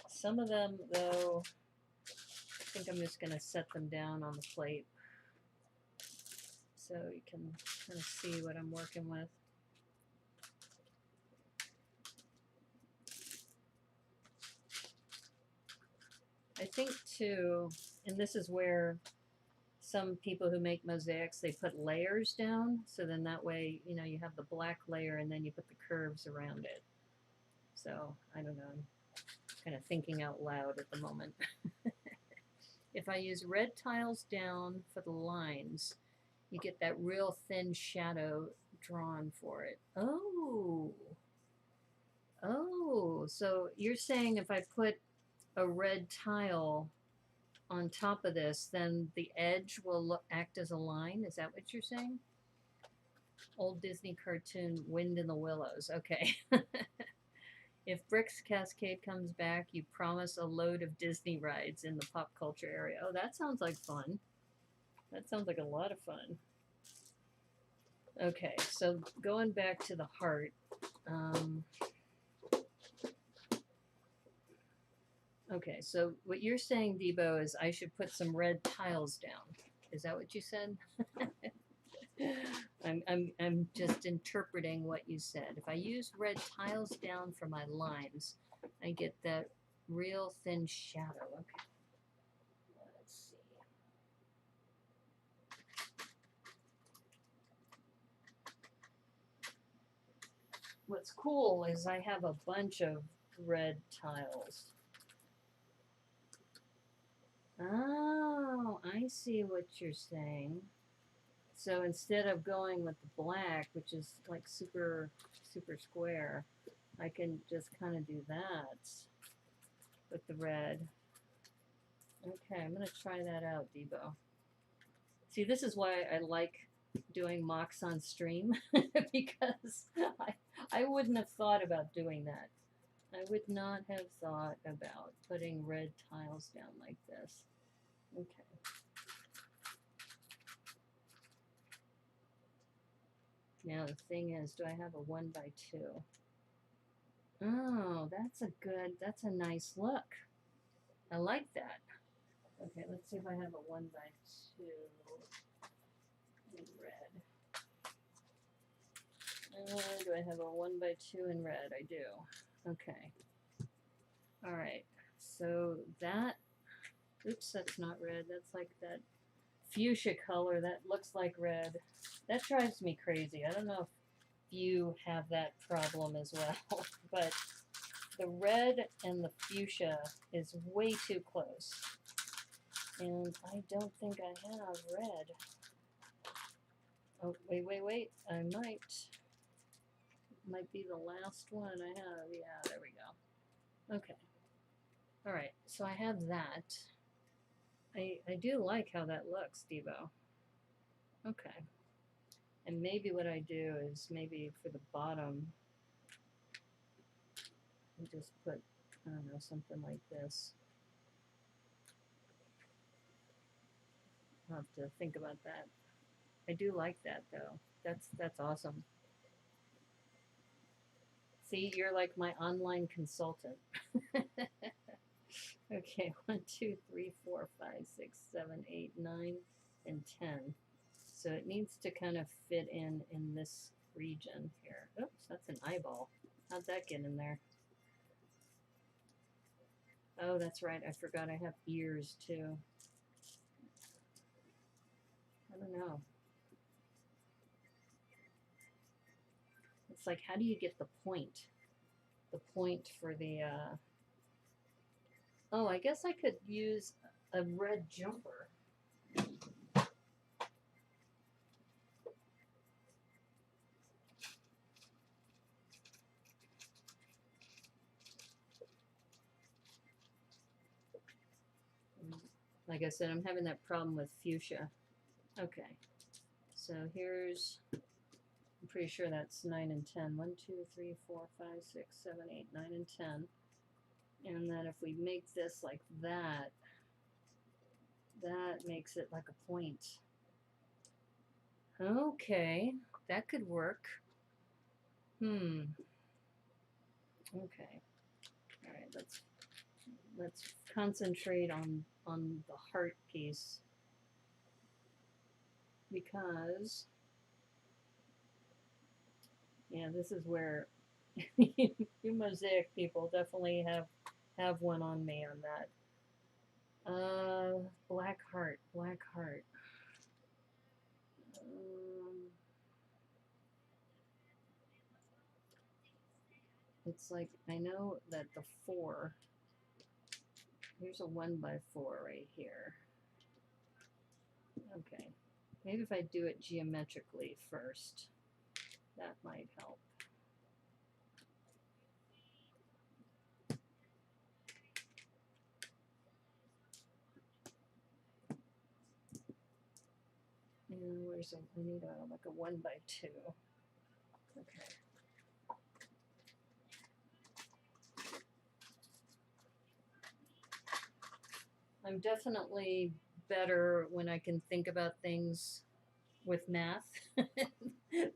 Some of them, though, I think I'm just going to set them down on the plate so you can kind of see what I'm working with. I think, too, and this is where some people who make mosaics, they put layers down, so then that way, you know, you have the black layer and then you put the curves around it. So I don't know. I'm kind of thinking out loud at the moment. If I use red tiles down for the lines, you get that real thin shadow drawn for it. Oh. Oh, so you're saying if I put a red tile on top of this, then the edge will act as a line? Is that what you're saying? Old Disney cartoon, Wind in the Willows. Okay. If Bricks Cascade comes back, you promise a load of Disney rides in the pop culture area. Oh, that sounds like fun. That sounds like a lot of fun. Okay, so going back to the heart. Okay, so what you're saying, Debo, is I should put some red tiles down. Is that what you said? I'm just interpreting what you said. If I use red tiles down for my lines, I get that real thin shadow. Okay. Let's see. What's cool is I have a bunch of red tiles. Oh, I see what you're saying. So instead of going with the black, which is like super square, I can just kind of do that with the red. Okay, I'm going to try that out, Debo. See, this is why I like doing MOCs on stream, because I wouldn't have thought about doing that. I would not have thought about putting red tiles down like this. Okay. Now the thing is, do I have a 1x2? Oh, that's a nice look. I like that. Okay, let's see if I have a 1x2 in red. Do I have a 1x2 in red? I do. Okay. Alright, so that, oops, that's not red. That's like that fuchsia color that looks like red. That drives me crazy. I don't know if you have that problem as well, but the red and the fuchsia is way too close. And I don't think I have red. Oh, wait. I might be the last one I have. Yeah, there we go. Okay. Alright, so I have that. I do like how that looks, Debo. Okay. And maybe what I do is maybe for the bottom, I just put, I don't know, something like this. I'll have to think about that. I do like that though. That's awesome. See, you're like my online consultant. Okay, 1, 2, 3, 4, 5, 6, 7, 8, 9, and 10. So it needs to kind of fit in this region here. Oops, that's an eyeball. How'd that get in there? Oh, that's right. I forgot I have ears too. I don't know. It's like, how do you get the point? The point for the, oh, I guess I could use a red jumper. Like I said, I'm having that problem with fuchsia. Okay. So here's, I'm pretty sure that's 9 and 10. 1, 2, 3, 4, 5, 6, 7, 8, 9, and 10. And then if we make this like that, that makes it like a point. Okay, that could work. Okay. All right, let's concentrate on the heart piece, because yeah, this is where you Mosaic people definitely have one on me on that. Black heart. it's like, I know that the 4, here's a 1x4 right here. Okay, maybe if I do it geometrically first, that might help. And where's a, I need a, like a 1x2. Okay. I'm definitely better when I can think about things with math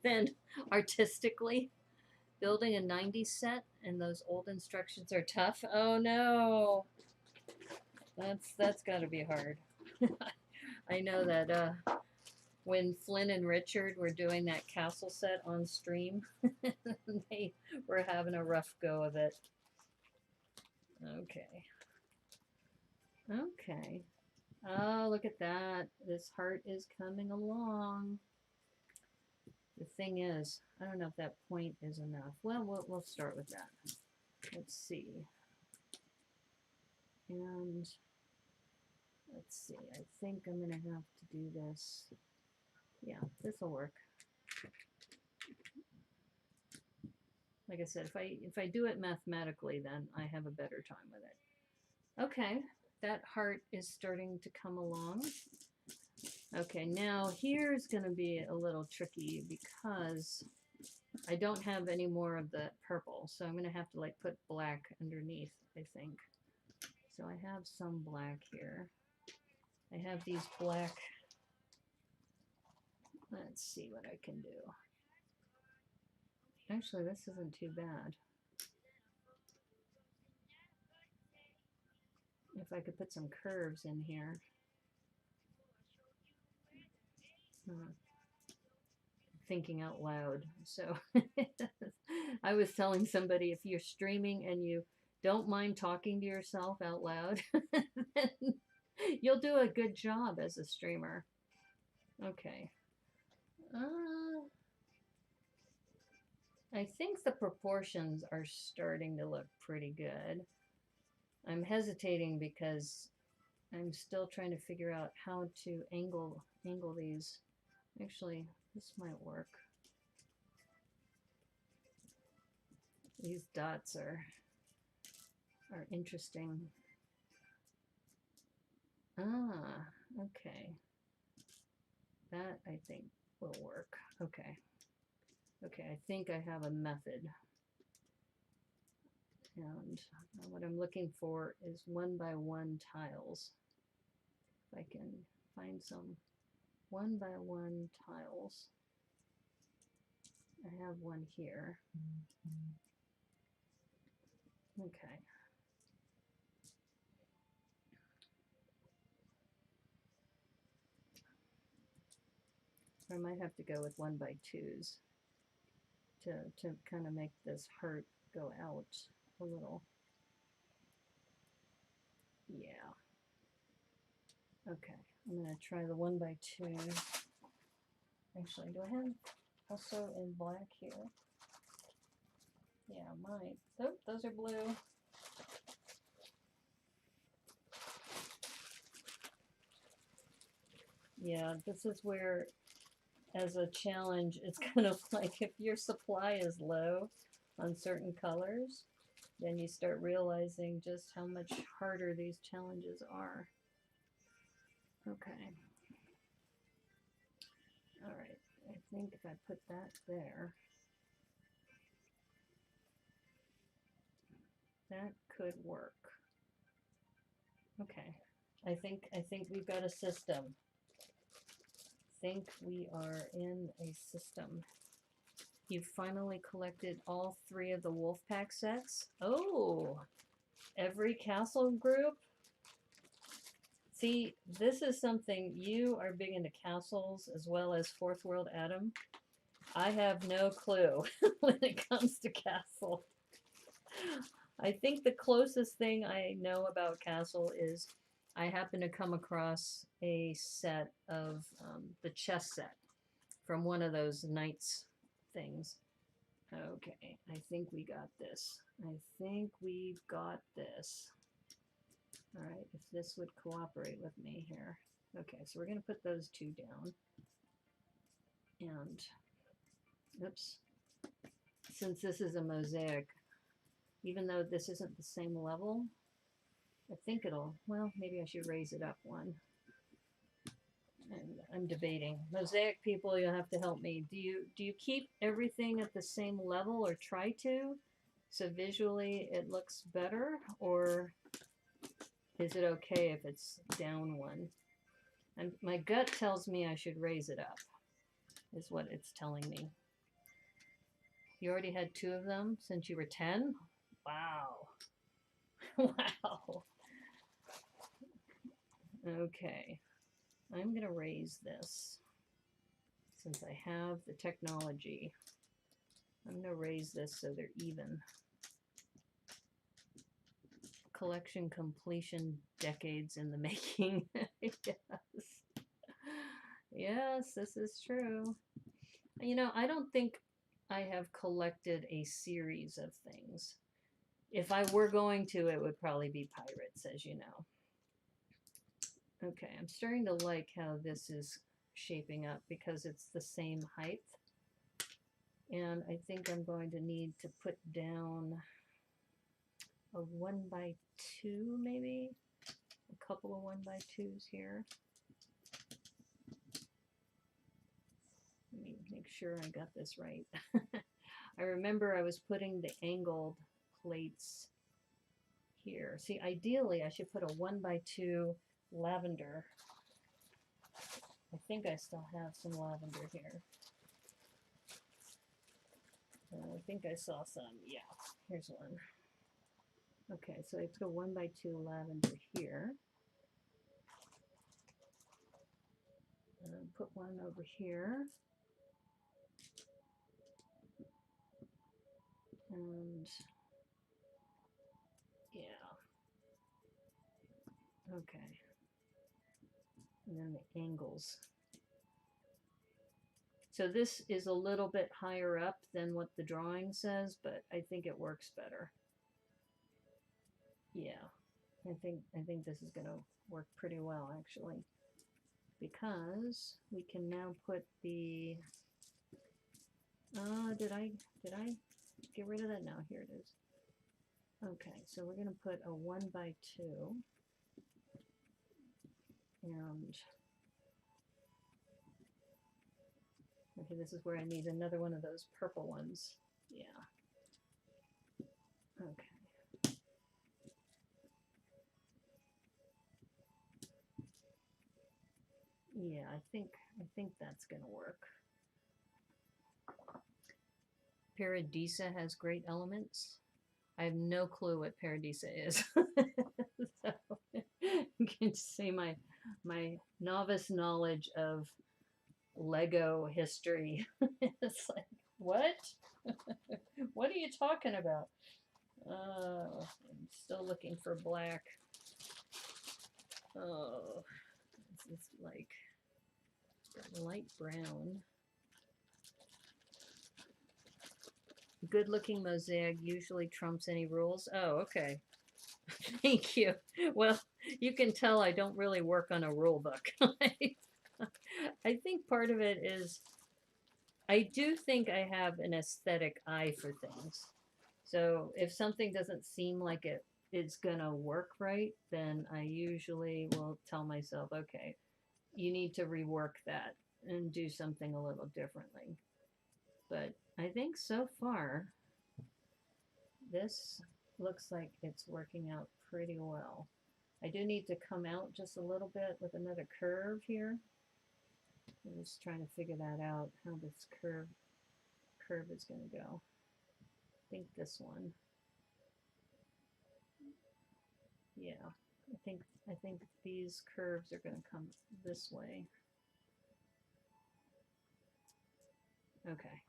than artistically. Building a 90 set and those old instructions are tough. Oh no. That's got to be hard. I know that when Flynn and Richard were doing that castle set on stream, they were having a rough go of it. Okay. Okay. Oh, look at that. This heart is coming along. The thing is, I don't know if that point is enough. Well, we'll start with that. Let's see. And let's see. I think I'm going to have to do this. Yeah, this will work. Like I said, if I do it mathematically, then I have a better time with it. Okay, that heart is starting to come along. Okay, now here's going to be a little tricky because I don't have any more of the purple, so I'm going to have to like put black underneath, I think. So I have some black here. I have these black. Let's see what I can do. Actually, this isn't too bad. If I could put some curves in here. Thinking out loud. So I was telling somebody, if you're streaming and you don't mind talking to yourself out loud, then you'll do a good job as a streamer. Okay. I think the proportions are starting to look pretty good. I'm hesitating because I'm still trying to figure out how to angle these. Actually, this might work. These dots are interesting. Ah, okay. That I think will work. Okay. Okay, I think I have a method. And what I'm looking for is 1x1 tiles. If I can find some 1x1 tiles. I have one here. Okay. I might have to go with 1x2s to kind of make this heart go out a little. Yeah. Okay, I'm going to try the 1x2. Actually, do I have also in black here? Yeah, I might. Oh, those are blue. Yeah, this is where, as a challenge, it's kind of like if your supply is low on certain colors, then you start realizing just how much harder these challenges are. Okay. All right. I think if I put that there, that could work. Okay. I think we've got a system. I think we are in a system. You've finally collected all 3 of the Wolfpack sets. Oh, every castle group. See, this is something, you are big into castles as well as Fourth World Adam. I have no clue when it comes to castle. I think the closest thing I know about castle is I happen to come across a set of the chess set from one of those knights things. Okay, I think we got this. I think we've got this. All right, if this would cooperate with me here. Okay, so we're going to put those two down. And, oops, since this is a mosaic, even though this isn't the same level, I think it'll, well, maybe I should raise it up one. And I'm debating. Mosaic people, you'll have to help me. Do you keep everything at the same level, or try to, so visually it looks better, or is it okay if it's down one? And my gut tells me I should raise it up, is what it's telling me. You already had 2 of them since you were 10? Wow. Wow. Okay. I'm going to raise this. Since I have the technology, I'm going to raise this so they're even. Collection completion, decades in the making. Yes. Yes, this is true. You know, I don't think I have collected a series of things. If I were going to, it would probably be pirates, as you know. Okay, I'm starting to like how this is shaping up because it's the same height. And I think I'm going to need to put down a 1x2 maybe. A couple of 1x2s here. Let me make sure I got this right. I remember I was putting the angled plates here. See, ideally I should put a 1x2 lavender. I think I still have some lavender here. I think I saw some. Yeah, here's one. Okay, so let's go 1x2 lavender here. And put one over here. And yeah. Okay. And then the angles. So this is a little bit higher up than what the drawing says, but I think it works better. Yeah, I think this is going to work pretty well actually, because we can now put the. Did I get rid of that? No, here it is. Okay, so we're going to put a 1x2, and okay, this is where I need another one of those purple ones. Yeah. Okay. Yeah, I think that's going to work. Paradisa has great elements. I have no clue what Paradisa is. So you can see my novice knowledge of Lego history. It's like, what? What are you talking about? I'm still looking for black. Oh, this is like light brown. Good looking mosaic usually trumps any rules. Oh, okay. Thank you. Well, you can tell I don't really work on a rule book. I think part of it is I do think I have an aesthetic eye for things. So if something doesn't seem like it's gonna work right, then I usually will tell myself, okay, you need to rework that and do something a little differently. But I think so far, this looks like it's working out pretty well. I do need to come out just a little bit with another curve here. I'm just trying to figure that out, how this curve is going to go. I think this one. Yeah, I think these curves are going to come this way. Okay,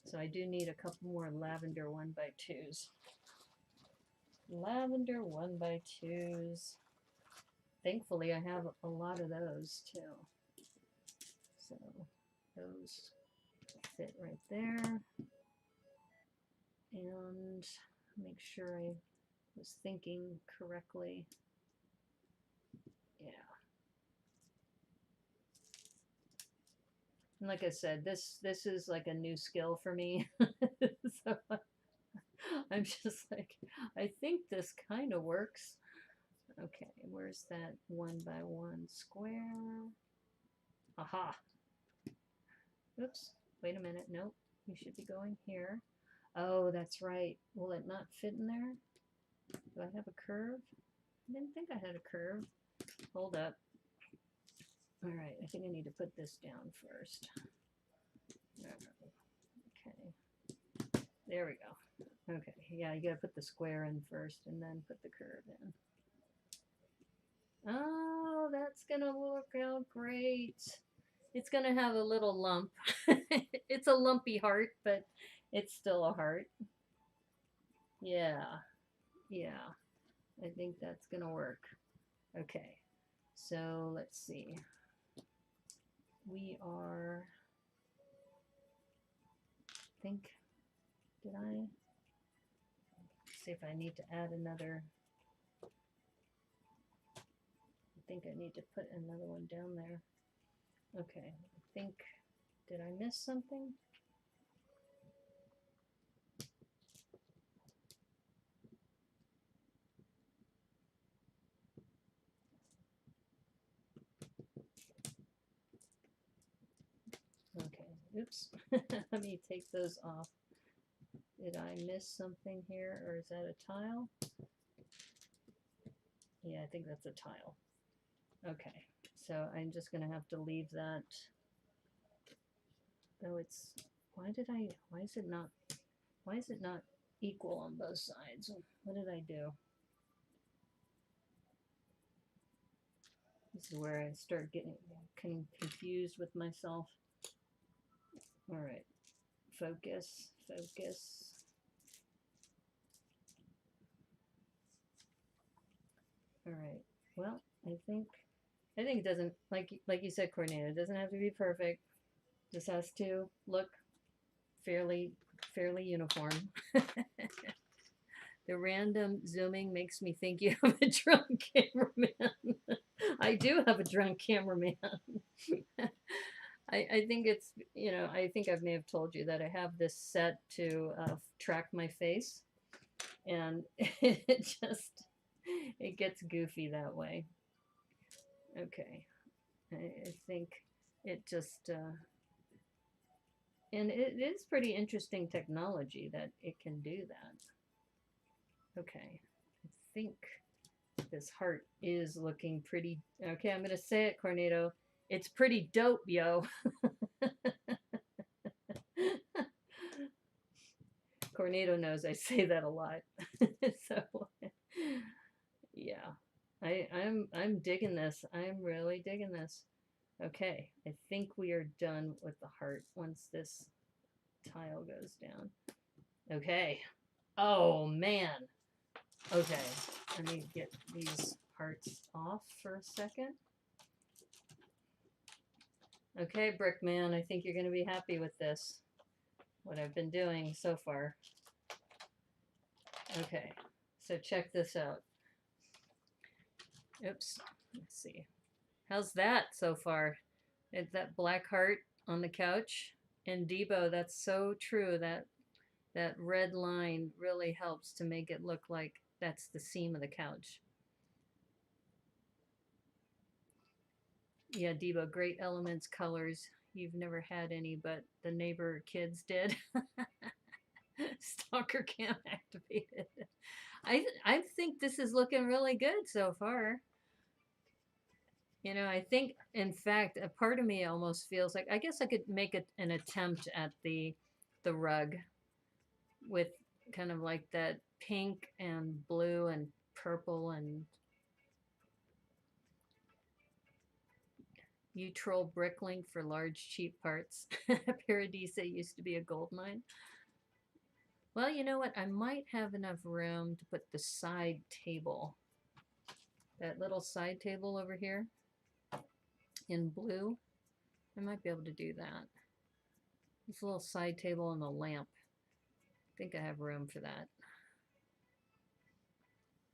so I do need a couple more lavender 1x2s. Lavender 1x2s. Thankfully, I have a lot of those too. So those fit right there. and make sure I was thinking correctly. Yeah. And like I said, this is like a new skill for me. So I'm just like, I think this kind of works. Okay, where's that 1 by 1 square? Aha. Oops, wait a minute. Nope, you should be going here. Oh, that's right. Will it not fit in there? Do I have a curve? I didn't think I had a curve. Hold up. All right, I think I need to put this down first. Okay, there we go. Okay, yeah, you gotta put the square in first and then put the curve in. Oh, that's gonna work out great. It's gonna have a little lump. It's a lumpy heart, but it's still a heart. Yeah, yeah, I think that's gonna work. Okay, so let's see. We are, I think, did I? See if I need to add another. I think I need to put another one down there. Okay, I think, did I miss something? Okay, oops. Let me take those off. Did I miss something here, or is that a tile? Yeah, I think that's a tile. Okay, so I'm just gonna have to leave that. Oh, it's, why is it not equal on both sides? What did I do? This is where I start getting confused with myself. All right, focus, focus. All right, well, I think it doesn't, like you said, Cornelia, it doesn't have to be perfect. This has to look fairly uniform. The random zooming makes me think you have a drunk cameraman. I do have a drunk cameraman. I think it's, I think I may have told you that I have this set to track my face, and it gets goofy that way. Okay, I think it just, and it is pretty interesting technology that it can do that. Okay, I think this heart is looking pretty, okay, I'm gonna say it, Cornado. It's pretty dope, yo. Cornado knows I say that a lot. So yeah. I'm digging this. I'm really digging this. Okay, I think we are done with the heart once this tile goes down. Okay. Oh man. Okay. Let me get these parts off for a second. Okay, Brickman, I think you're going to be happy with this. What I've been doing so far. Okay, so check this out. Oops, let's see. How's that so far? It's that black heart on the couch. And Debo, that's so true. That red line really helps to make it look like that's the seam of the couch. Yeah, Debo, great elements, colors. You've never had any, but the neighbor kids did. Stalker cam activated. I think this is looking really good so far. I think, in fact, a part of me almost feels like I guess I could make an attempt at the rug with kind of like that pink and blue and purple and U-Troll Bricklink for large cheap parts. Paradisa used to be a gold mine. Well, you know what? I might have enough room to put the side table. That little side table over here in blue. I might be able to do that. This little side table and the lamp. think I have room for that.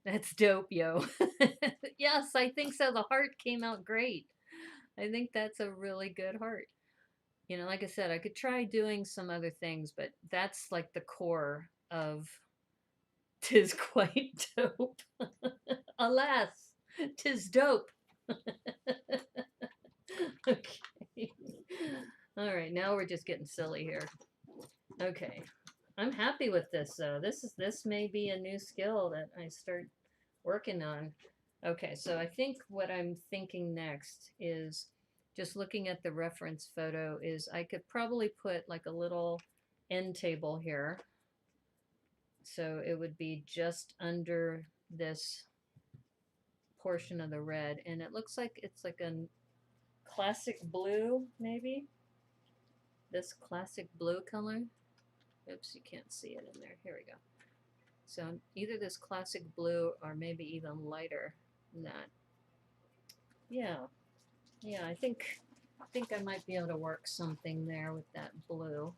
That's dope, yo. Yes, I think so. The heart came out great. I think that's a really good heart. You know, like I said, I could try doing some other things, but that's like the core of "'Tis quite dope." Alas, 'tis dope. Okay. All right, now we're just getting silly here. Okay. I'm happy with this though. This may be a new skill that I start working on. Okay, so I think what I'm thinking next is just looking at the reference photo is I could probably put like a little end table here. So it would be just under this portion of the red, and it looks like it's like a classic blue, maybe. This classic blue color. Oops, you can't see it in there. Here we go. So either this classic blue or maybe even lighter than that. Yeah, yeah, I think I might be able to work something there with that blue.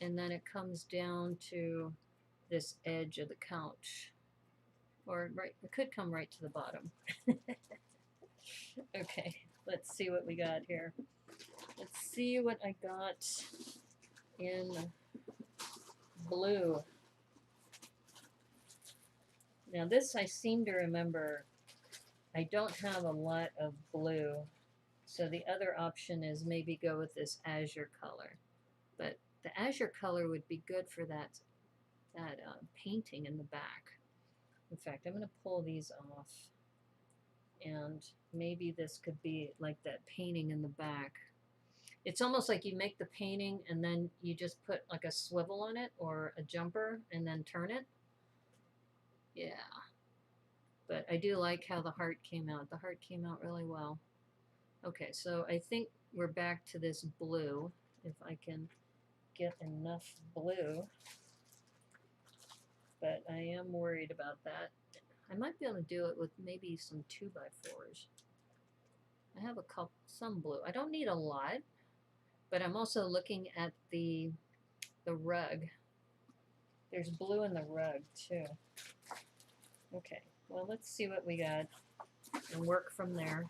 And then it comes down to this edge of the couch. Or right, it could come right to the bottom. Okay, let's see what we got here. Let's see what I got in blue. Now this I seem to remember I don't have a lot of blue, so the other option is maybe go with this azure color. But the azure color would be good for that painting in the back. In fact, I'm going to pull these off, and maybe this could be like that painting in the back. It's almost like you make the painting and then you just put like a swivel on it or a jumper and then turn it. Yeah. But I do like how the heart came out. The heart came out really well. Okay, so I think we're back to this blue. If I can get enough blue. But I am worried about that. I might be able to do it with maybe some 2x4s. I have some blue. I don't need a lot, but I'm also looking at the rug. There's blue in the rug too. Okay, well, let's see what we got and work from there.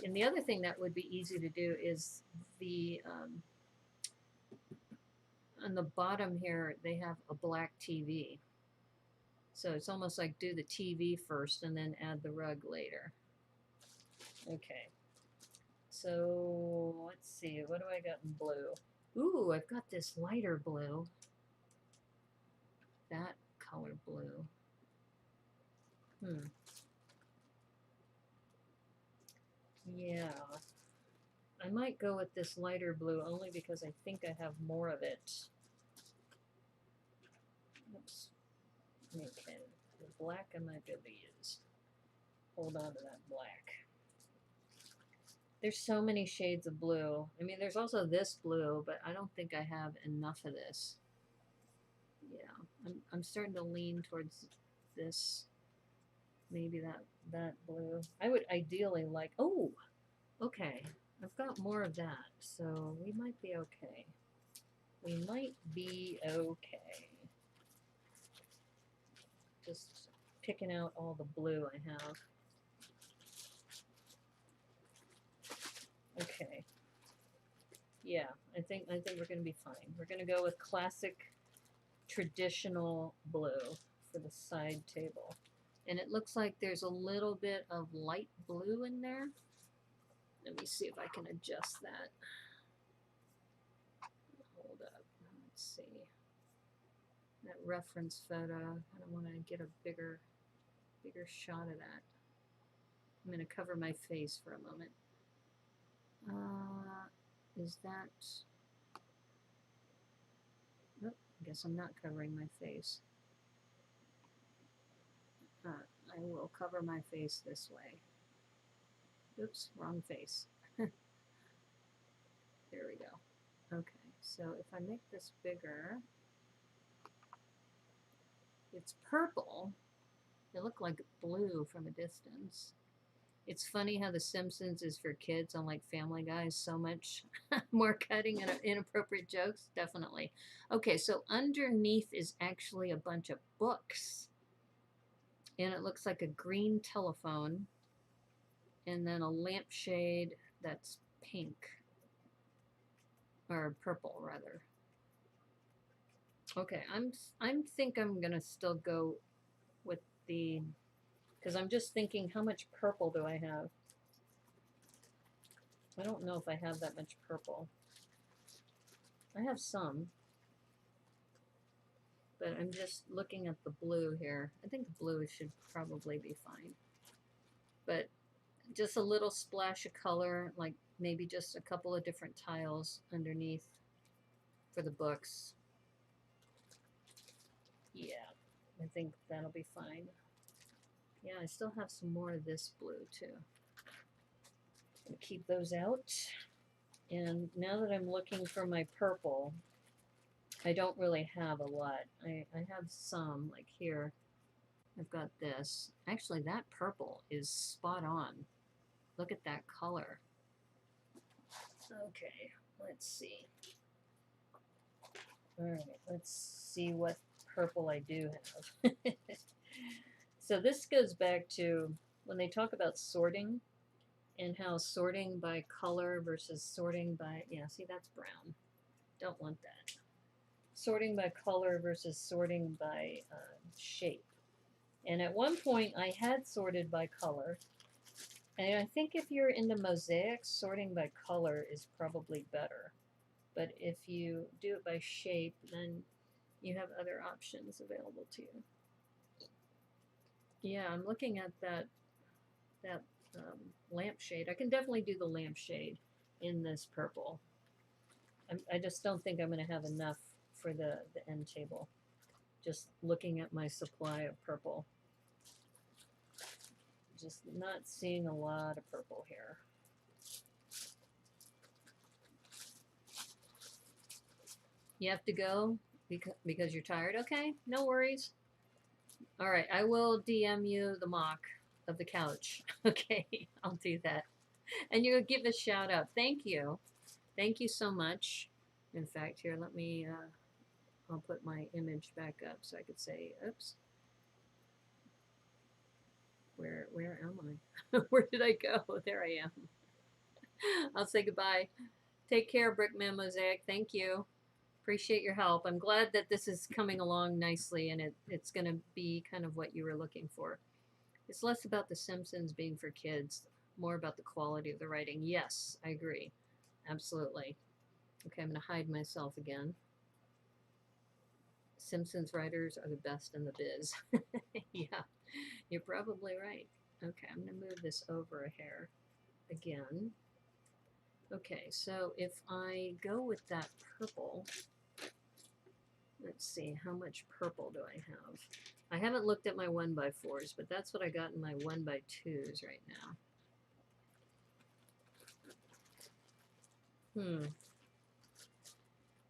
And the other thing that would be easy to do is the on the bottom here they have a black TV. So it's almost like do the TV first and then add the rug later. Okay. So let's see, what do I got in blue? Ooh, I've got this lighter blue. That color blue. Yeah. I might go with this lighter blue only because I think I have more of it. Oops. Okay. The black I might be able to use. Hold on to that black. There's so many shades of blue. I mean, there's also this blue, but I don't think I have enough of this. Yeah, I'm starting to lean towards this. Maybe that blue. I would ideally like. Oh, okay. I've got more of that, so we might be okay. We might be okay. Just picking out all the blue I have. Okay. Yeah, I think we're gonna be fine. We're gonna go with classic traditional blue for the side table. And it looks like there's a little bit of light blue in there. Let me see if I can adjust that. Hold up. Let's see. That reference photo. I want to get a bigger shot of that. I'm going to cover my face for a moment. Is that... Oh, I guess I'm not covering my face. I will cover my face this way. Oops, wrong face. There we go. Okay, so if I make this bigger, it's purple. It looked like blue from a distance. It's funny how The Simpsons is for kids, unlike Family Guy is so much more cutting and inappropriate jokes. Definitely. Okay, so underneath is actually a bunch of books. And it looks like a green telephone. And then a lampshade that's pink. Or purple, rather. Okay, I'm think I'm gonna still go with the, because I'm just thinking, how much purple do I have? I don't know if I have that much purple. I have some, but I'm just looking at the blue here. I think the blue should probably be fine, but just a little splash of color, like maybe just a couple of different tiles underneath for the books. Yeah, I think that'll be fine. Yeah, I still have some more of this blue too. I'll keep those out. And now that I'm looking for my purple, I don't really have a lot. I have some, like here. I've got this. Actually, that purple is spot on. Look at that color. Okay, let's see. All right, let's see what purple I do have. So this goes back to when they talk about sorting and how sorting by color versus sorting by, yeah, see, that's brown. Don't want that. Sorting by color versus sorting by shape. And at one point I had sorted by color. And I think if you're into mosaics, sorting by color is probably better. But if you do it by shape, then you have other options available to you. Yeah, I'm looking at that lampshade. I can definitely do the lampshade in this purple. I just don't think I'm going to have enough for the end table. Just looking at my supply of purple. Just not seeing a lot of purple here. You have to go because you're tired? Okay, no worries. All right, I will DM you the MOC of the couch. Okay, I'll do that. And you'll give a shout out. Thank you. Thank you so much. In fact, here, let me, I'll put my image back up so I could say, oops. Where am I? Where did I go? There I am. I'll say goodbye. Take care, Brickman Mosaic. Thank you. Appreciate your help. I'm glad that this is coming along nicely and it's going to be kind of what you were looking for. It's less about The Simpsons being for kids, more about the quality of the writing. Yes, I agree. Absolutely. Okay, I'm going to hide myself again. Simpsons writers are the best in the biz. Yeah, you're probably right. Okay, I'm going to move this over a hair again. Okay, so if I go with that purple, let's see, how much purple do I have? I haven't looked at my 1x4s, but that's what I got in my 1x2s right now.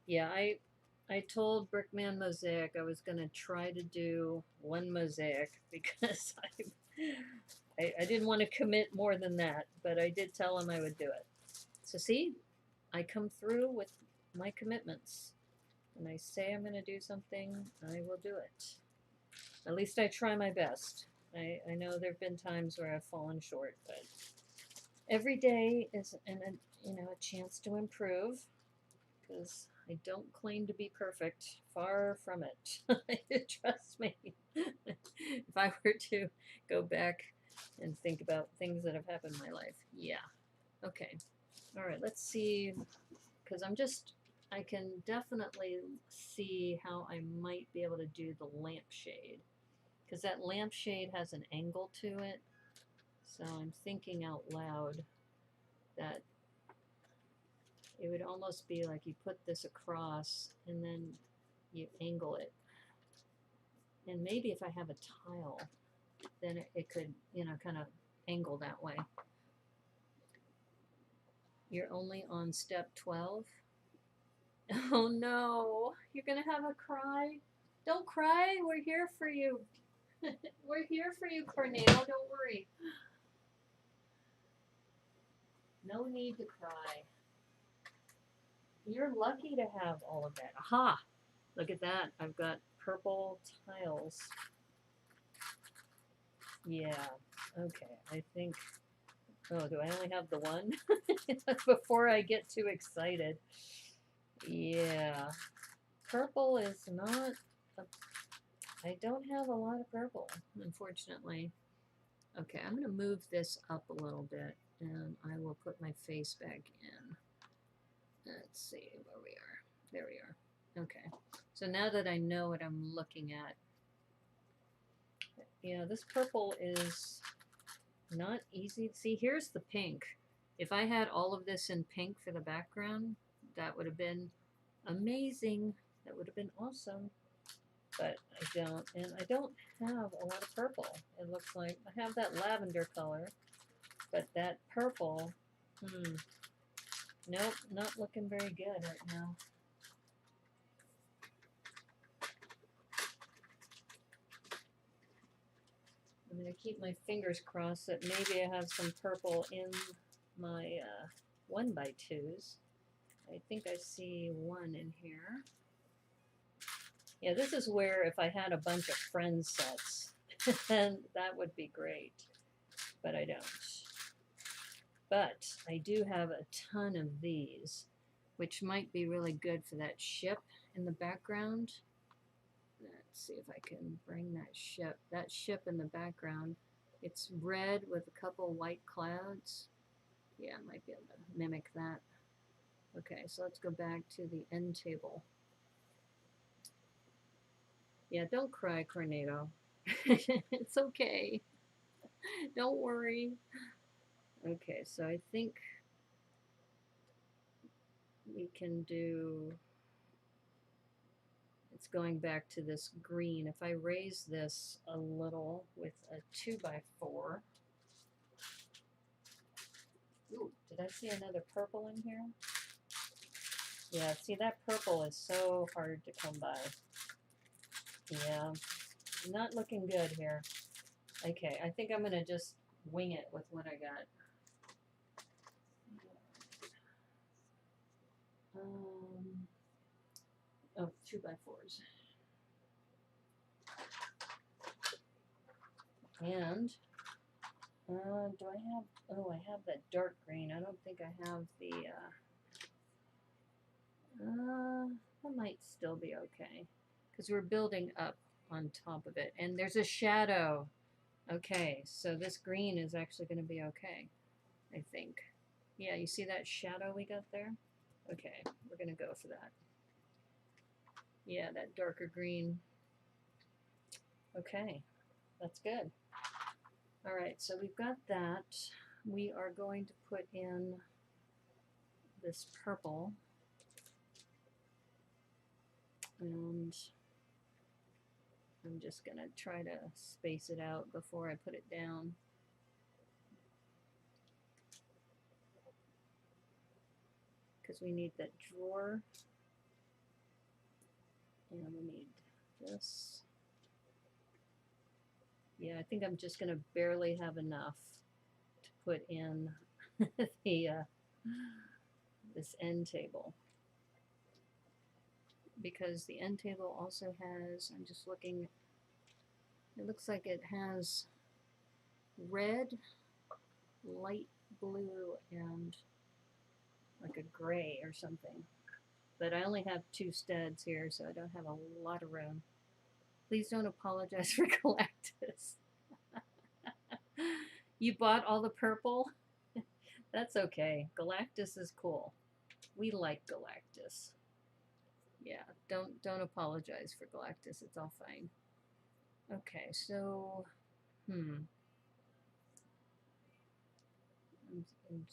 Yeah, I told Brickman Mosaic I was going to try to do one mosaic because I didn't want to commit more than that, but I did tell him I would do it. So see, I come through with my commitments. When I say I'm going to do something, I will do it. At least I try my best. I know there have been times where I've fallen short, but every day is a chance to improve, because I don't claim to be perfect. Far from it. Trust me. If I were to go back and think about things that have happened in my life, yeah. Okay. All right, let's see, because I can definitely see how I might be able to do the lampshade, because that lampshade has an angle to it. So I'm thinking out loud that it would almost be like you put this across and then you angle it. And maybe if I have a tile, then it could, kind of angle that way. You're only on step 12? Oh no, you're gonna have a cry? Don't cry, we're here for you. We're here for you, Cornell, don't worry. No need to cry. You're lucky to have all of that. Aha! Look at that. I've got purple tiles. Yeah. Okay. I think. Oh, do I only have the one? Before I get too excited. Yeah. Purple is not. I don't have a lot of purple, unfortunately. Okay, I'm going to move this up a little bit, and I will put my face back in. Let's see where we are. There we are. Okay, so now that I know what I'm looking at, yeah, this purple is not easy to see. Here's the pink. If I had all of this in pink for the background, that would have been amazing. That would have been awesome. But I don't, and I don't have a lot of purple. It looks like I have that lavender color, but that purple, nope, not looking very good right now. I'm going to keep my fingers crossed that maybe I have some purple in my 1x2s. I think I see one in here. Yeah, this is where if I had a bunch of friend sets, then that would be great, but I don't. But I do have a ton of these, which might be really good for that ship in the background. Let's see if I can bring that ship in the background. It's red with a couple white clouds. Yeah, I might be able to mimic that. Okay, so let's go back to the end table. Yeah, don't cry, Cornado. It's okay. Don't worry. Okay, so I think we can do, it's going back to this green. If I raise this a little with a 2x4. Ooh, did I see another purple in here? Yeah, see, that purple is so hard to come by. Yeah, not looking good here. Okay, I think I'm going to just wing it with what I got. Oh, 2x4s. And, do I have, oh, I have that dark green. I don't think I have the, that might still be okay. Because we're building up on top of it. And there's a shadow. Okay, so this green is actually going to be okay, I think. Yeah, you see that shadow we got there? Okay, we're going to go for that. Yeah, that darker green. Okay, that's good. All right, so we've got that. We are going to put in this purple. And I'm just going to try to space it out before I put it down. Because we need that drawer. And we need this. Yeah, I think I'm just going to barely have enough to put in the this end table. Because the end table also has, I'm just looking, it looks like it has red, light blue, and like a gray or something. But I only have 2 studs here, so I don't have a lot of room. Please don't apologize for Galactus. You bought all the purple? That's okay. Galactus is cool. We like Galactus. Yeah, don't apologize for Galactus. It's all fine. Okay, so I'm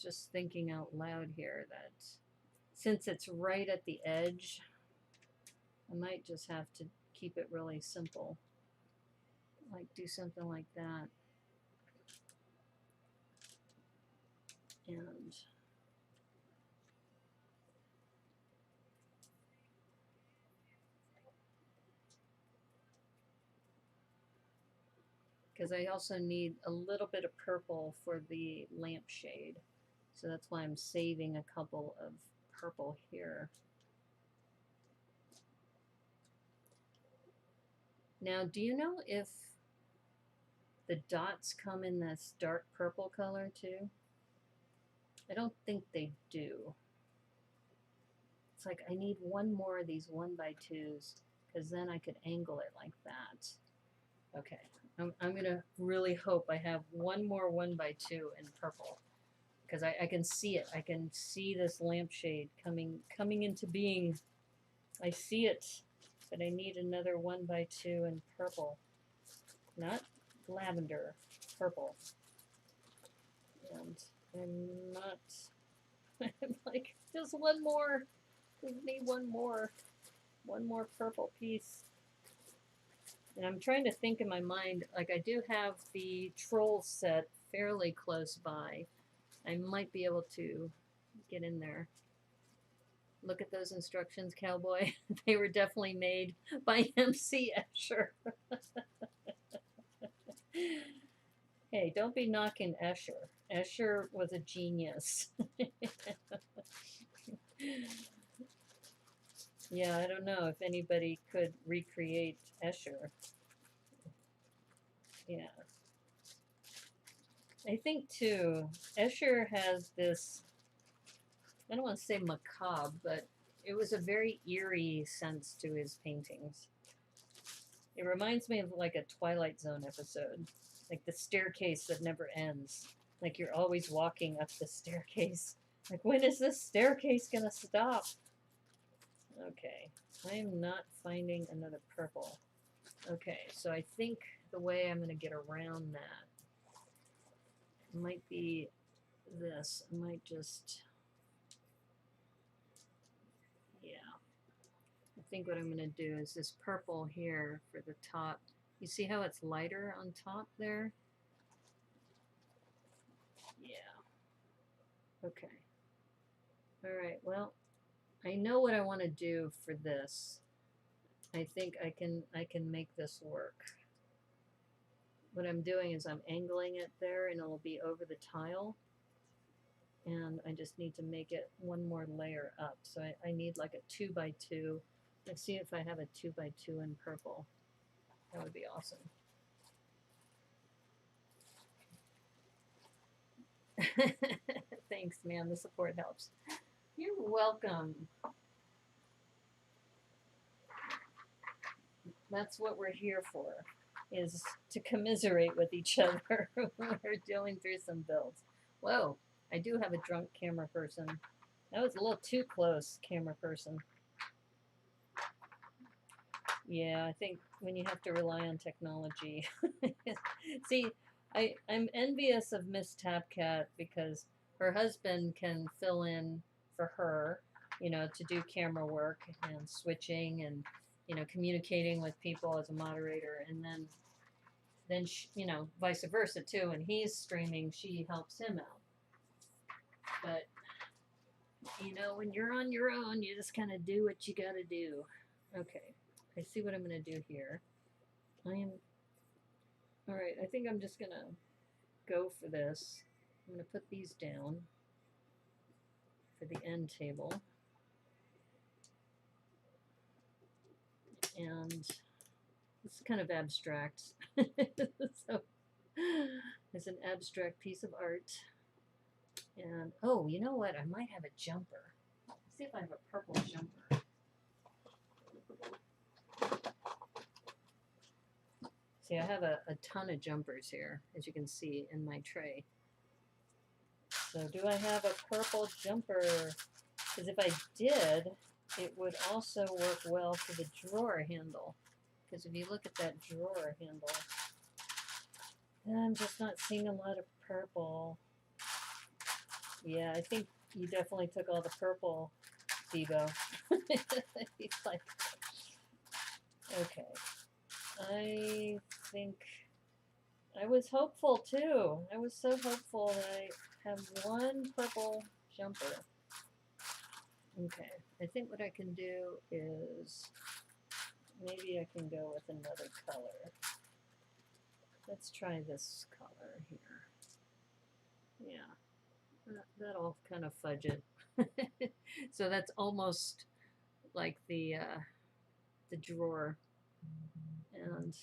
just thinking out loud here that since it's right at the edge, I might just have to keep it really simple. Like do something like that. And because I also need a little bit of purple for the lampshade. So that's why I'm saving a couple of purple here. Now, do you know if the dots come in this dark purple color too? I don't think they do. It's like I need one more of these 1x2s because then I could angle it like that. Okay, I'm gonna really hope I have one more 1x2 in purple because I can see it. I can see this lampshade coming into being. I see it, but I need another 1x2 in purple, not lavender, purple. And I'm not. I'm like just one more. We need one more purple piece. And I'm trying to think in my mind, like I do have the troll set fairly close by. I might be able to get in there. Look at those instructions, cowboy. They were definitely made by MC Escher. Hey, don't be knocking Escher. Escher was a genius. Yeah, I don't know if anybody could recreate Escher. Yeah. I think too, Escher has this, I don't want to say macabre, but it was a very eerie sense to his paintings. It reminds me of like a Twilight Zone episode, like the staircase that never ends. Like you're always walking up the staircase. Like, when is this staircase gonna stop? Okay, I am not finding another purple. Okay, so I think the way I'm gonna get around that might be this. I might just, yeah. I think what I'm gonna do is this purple here for the top. You see how it's lighter on top there? Yeah. Okay. All right, well, I know what I want to do for this. I think I can make this work. What I'm doing is I'm angling it there and it'll be over the tile. And I just need to make it one more layer up. So I need like a 2x2. Let's see if I have a 2x2 in purple. That would be awesome. Thanks, man. The support helps. You're welcome. That's what we're here for, is to commiserate with each other when we're doing through some builds. Whoa, I do have a drunk camera person. That was a little too close, camera person. Yeah, I think when you have to rely on technology. See, I'm envious of Miss Tapcat because her husband can fill in for her, you know, to do camera work and switching and, you know, communicating with people as a moderator, and then she, you know, vice versa too. And he's streaming, she helps him out. But you know, when you're on your own, you just kind of do what you got to do. Okay, I see what I'm going to do here. All right, I think I'm just going to go for this. I'm going to put these down for the end table. And it's kind of abstract. So it's an abstract piece of art. And oh, you know what? I might have a jumper. Let's see if I have a purple jumper. See, I have a ton of jumpers here, as you can see in my tray. So do I have a purple jumper? Because if I did, it would also work well for the drawer handle. Because if you look at that drawer handle, I'm just not seeing a lot of purple. Yeah, I think you definitely took all the purple, Debo. He's like, okay. I think I was hopeful too. I was so hopeful that I have one purple jumper. Okay, I think what I can do is maybe I can go with another color. Let's try this color here. Yeah. That'll kind of fudge it. So that's almost like the drawer. And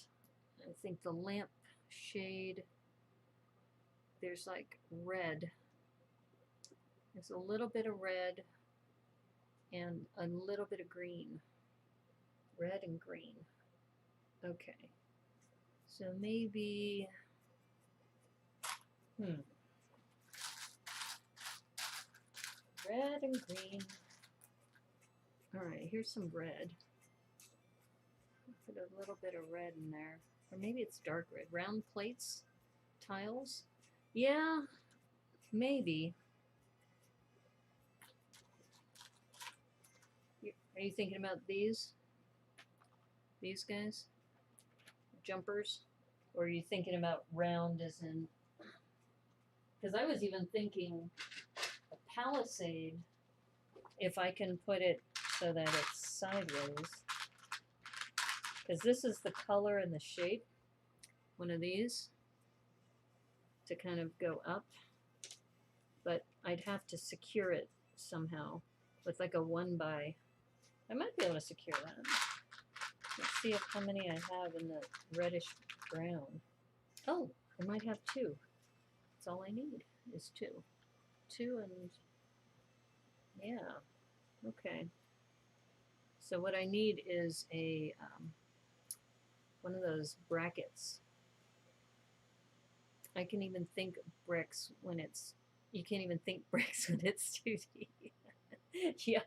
I think the lamp shade, there's like red. There's a little bit of red and a little bit of green. Red and green. Okay. So maybe, red and green. All right, here's some red. Put a little bit of red in there. Or maybe it's dark red. Round plates, tiles. Yeah, maybe. Are you thinking about these? These guys? Jumpers? Or are you thinking about round as in... Because I was even thinking a palisade, if I can put it so that it's sideways. Because this is the color and the shape. One of these to kind of go up. But I'd have to secure it somehow with like a 1x. I might be able to secure that. Let's see how many I have in the reddish brown. Oh, I might have 2. That's all I need is 2. 2 and yeah, okay. So what I need is a one of those brackets. I can even think bricks when it's, you can't even think bricks when it's 2D. Yeah,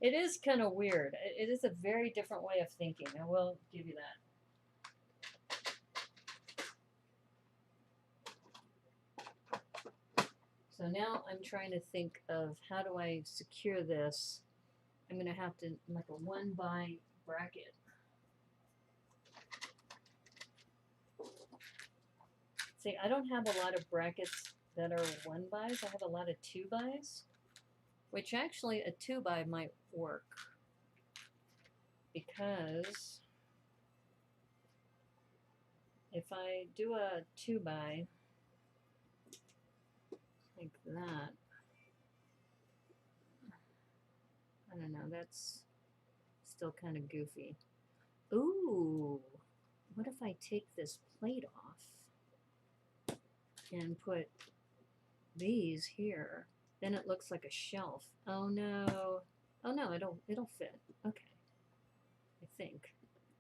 it is kind of weird. It is a very different way of thinking. I will give you that. So now I'm trying to think of how do I secure this. I'm going to have to like a 1x bracket. See, I don't have a lot of brackets that are 1x's. I have a lot of 2x's, which actually a 2x might work because if I do a 2x like that, I don't know, that's still kind of goofy. Ooh, what if I take this plate off and put these here? Then it looks like a shelf. Oh no. Oh no, it'll fit. Okay. I think.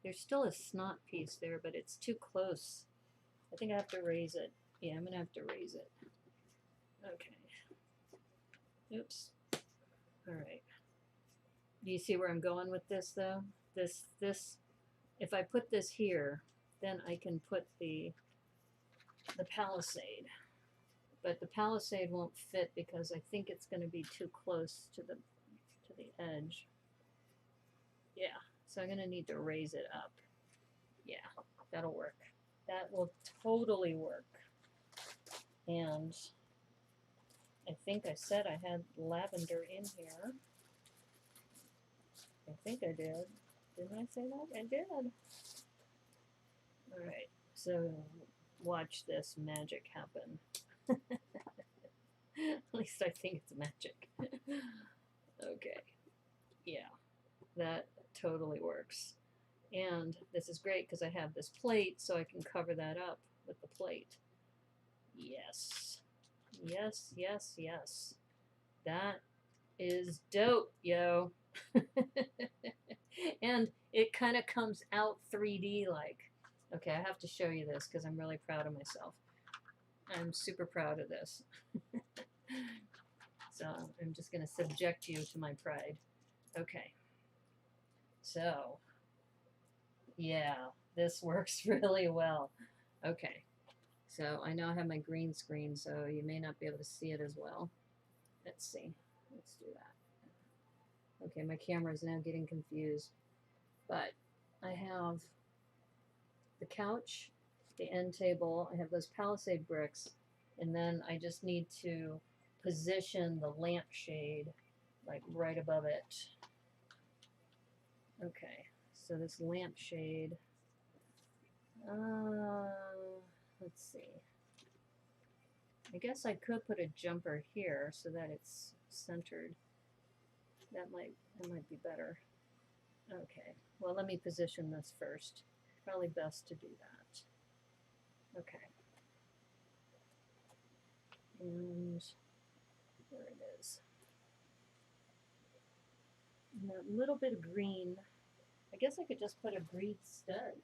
There's still a snot piece there, but it's too close. I think I have to raise it. Yeah, I'm gonna have to raise it. Okay. Oops. Alright. Do you see where I'm going with this though? This if I put this here, then I can put the palisade. But the palisade won't fit because I think it's going to be too close to the edge. Yeah, so I'm going to need to raise it up. Yeah, that'll work. That will totally work. And I think I said I had lavender in here. I think I did. Didn't I say that? I did. All right, so watch this magic happen. At least I think it's magic. Okay. Yeah, that totally works. And this is great because I have this plate, so I can cover that up with the plate. Yes. Yes, yes, yes. That is dope, yo. And it kind of comes out 3D like. Okay, I have to show you this because I'm really proud of myself. I'm super proud of this. So I'm just going to subject you to my pride. Okay. So, yeah, this works really well. Okay. So I now have my green screen, so you may not be able to see it as well. Let's see. Let's do that. Okay, my camera is now getting confused. But I have the couch, the end table, I have those palisade bricks, and then I just need to position the lampshade like right above it. Okay, so this lampshade, let's see. I guess I could put a jumper here so that it's centered. That might be better. Okay, well, let me position this first. Probably best to do that. Okay. And there it is. And that little bit of green, I guess I could just put a green stud.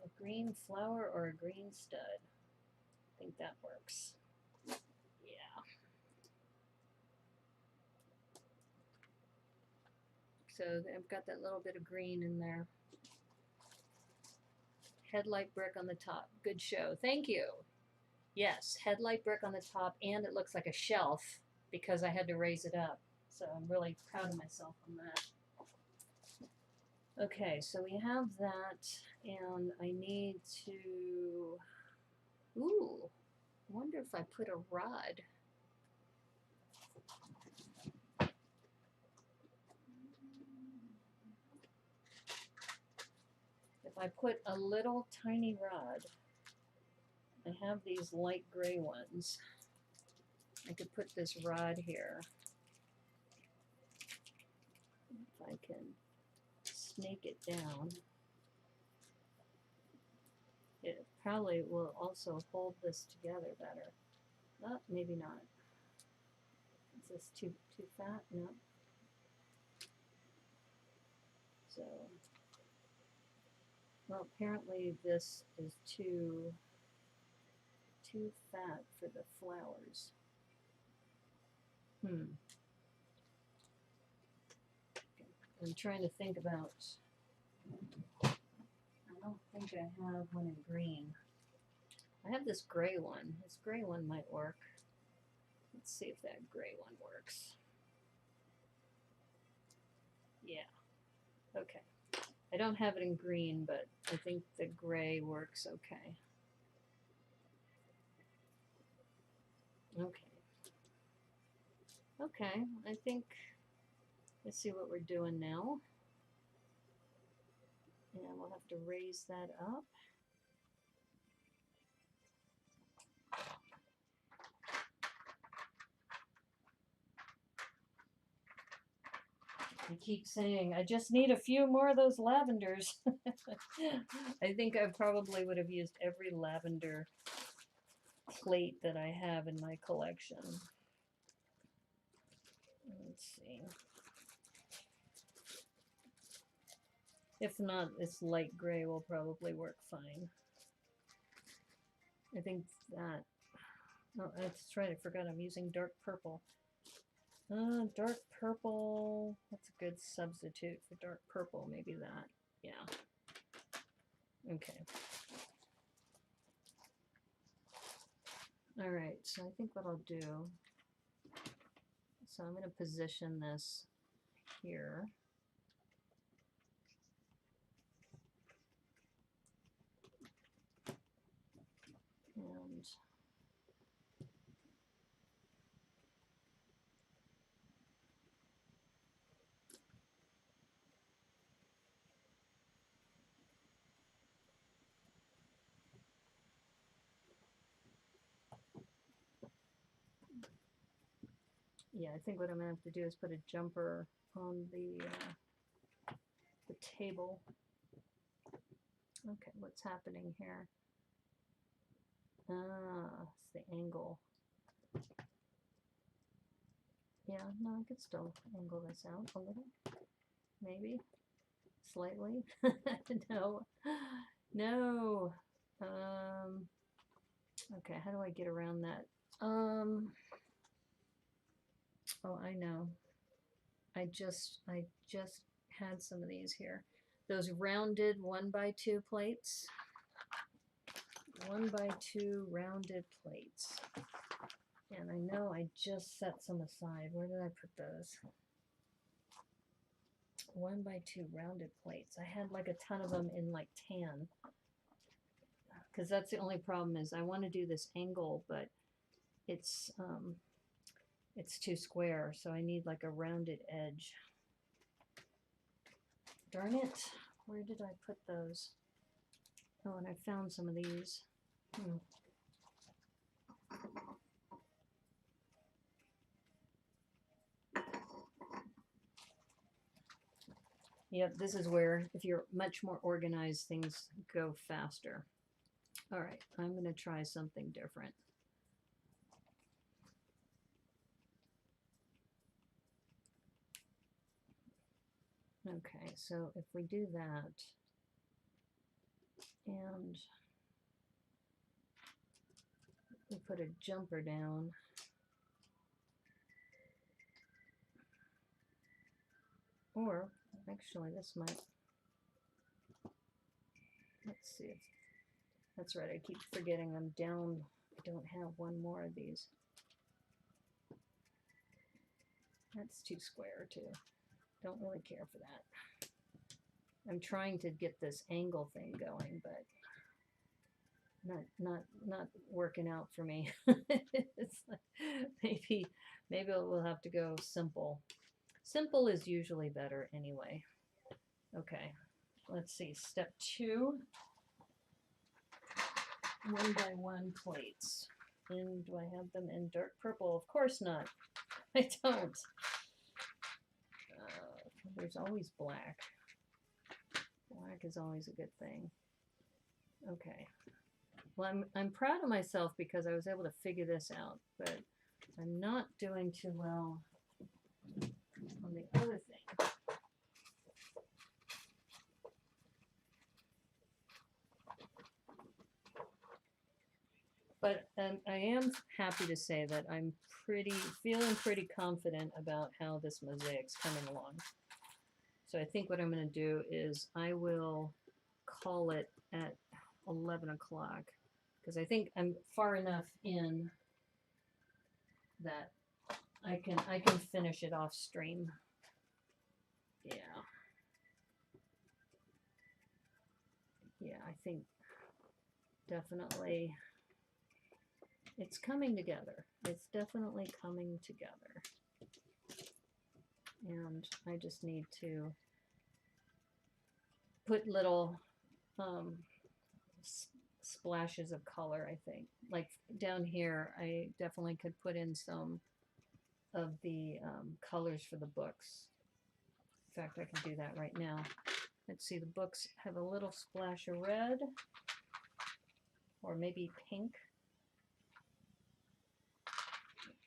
A green flower or a green stud. I think that works. Yeah. So I've got that little bit of green in there. Headlight brick on the top. Good show. Thank you. Yes, headlight brick on the top, and it looks like a shelf because I had to raise it up. So I'm really proud of myself on that. Okay, so we have that, and I need to, ooh, I wonder if I put a rod. If I put a little tiny rod, I have these light gray ones. I could put this rod here. If I can snake it down. It probably will also hold this together better. Oh, maybe not. Is this too fat? No. So, well, apparently this is too fat for the flowers. I'm trying to think about, I don't think I have one in green. I have this gray one. This gray one might work. Let's see if that gray one works. Yeah. Okay. I don't have it in green, but I think the gray works okay. Okay. Okay, I think, let's see what we're doing now. And we'll have to raise that up. I keep saying, I just need a few more of those lavenders. I think I probably would have used every lavender plate that I have in my collection. Let's see. If not, this light gray will probably work fine. I think that, oh, that's right, I forgot I'm using dark purple. Dark purple, that's a good substitute for dark purple, maybe that, yeah. Okay. Alright, so I think what I'll do, so I'm going to position this here. And yeah, I think what I'm going to have to do is put a jumper on the table. Okay, what's happening here? Ah, it's the angle. Yeah, no, I could still angle this out a little. Maybe. Slightly. No. No. Okay, how do I get around that? Oh, I know. I just had some of these here. Those rounded 1x2 plates. 1x2 rounded plates. And I know I just set some aside. Where did I put those? 1x2 rounded plates. I had like a ton of them in like tan. Because that's the only problem is I want to do this angle, but it's it's too square, so I need like a rounded edge. Darn it, where did I put those? Oh, and I found some of these. Yep, this is where, if you're much more organized, things go faster. All right, I'm going to try something different. Okay, so if we do that, and we put a jumper down, or actually this might, let's see, that's right, I keep forgetting I'm down, I don't have one more of these. That's too square too. Don't really care for that. I'm trying to get this angle thing going, but not working out for me. It's like maybe we'll have to go simple. Simple is usually better anyway. Okay, let's see. Step 2. 1x1 plates. And do I have them in dark purple? Of course not. I don't. There's always black. Black is always a good thing. Okay. Well, I'm proud of myself because I was able to figure this out, but I'm not doing too well on the other thing. But I am happy to say that I'm feeling pretty confident about how this mosaic's coming along. So I think what I'm going to do is I will call it at 11 o'clock because I think I'm far enough in that I can finish it off stream. Yeah. Yeah, I think definitely it's coming together. It's definitely coming together. And I just need to put little splashes of color, I think. Like down here, I definitely could put in some of the colors for the books. In fact, I can do that right now. Let's see, the books have a little splash of red or maybe pink.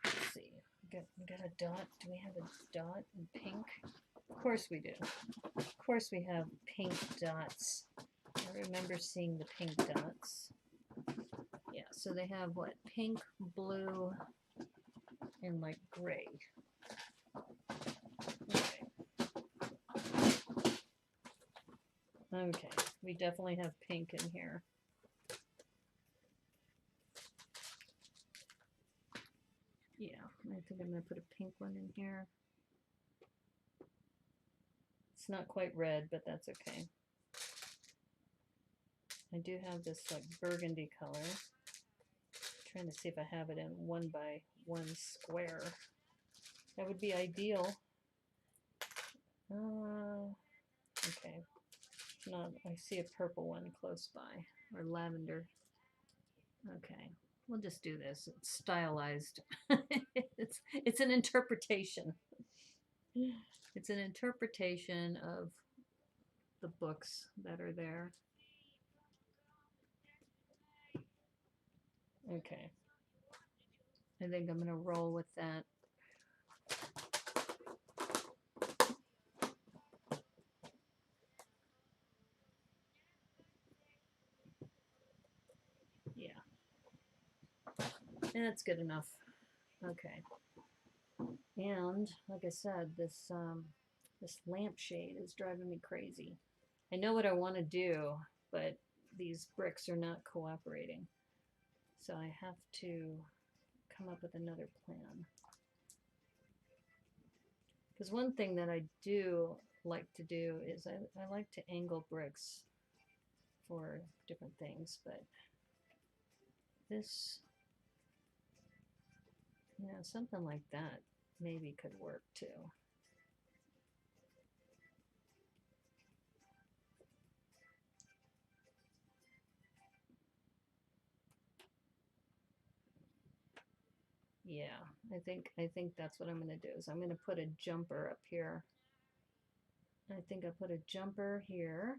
Let's see, we got a dot. Do we have a dot in pink? Of course we do. Of course we have pink dots. I remember seeing the pink dots. Yeah, so they have what? Pink, blue, and like gray. Okay. Okay, we definitely have pink in here. Yeah, I think I'm going to put a pink one in here. It's not quite red, but that's okay. I do have this like burgundy color. I'm trying to see if I have it in 1x1 square. That would be ideal. Okay. No, I see a purple one close by, or lavender. Okay, we'll just do this. It's stylized. it's an interpretation. It's an interpretation of the books that are there. Okay. I think I'm going to roll with that. Yeah. That's good enough. Okay. And like I said, this lampshade is driving me crazy. I know what I want to do, but these bricks are not cooperating. So I have to come up with another plan. Because one thing that I do like to do is I like to angle bricks for different things, but this Yeah, something like that maybe could work too. Yeah, I think that's what I'm going to do is I'm going to put a jumper up here. I think I put a jumper here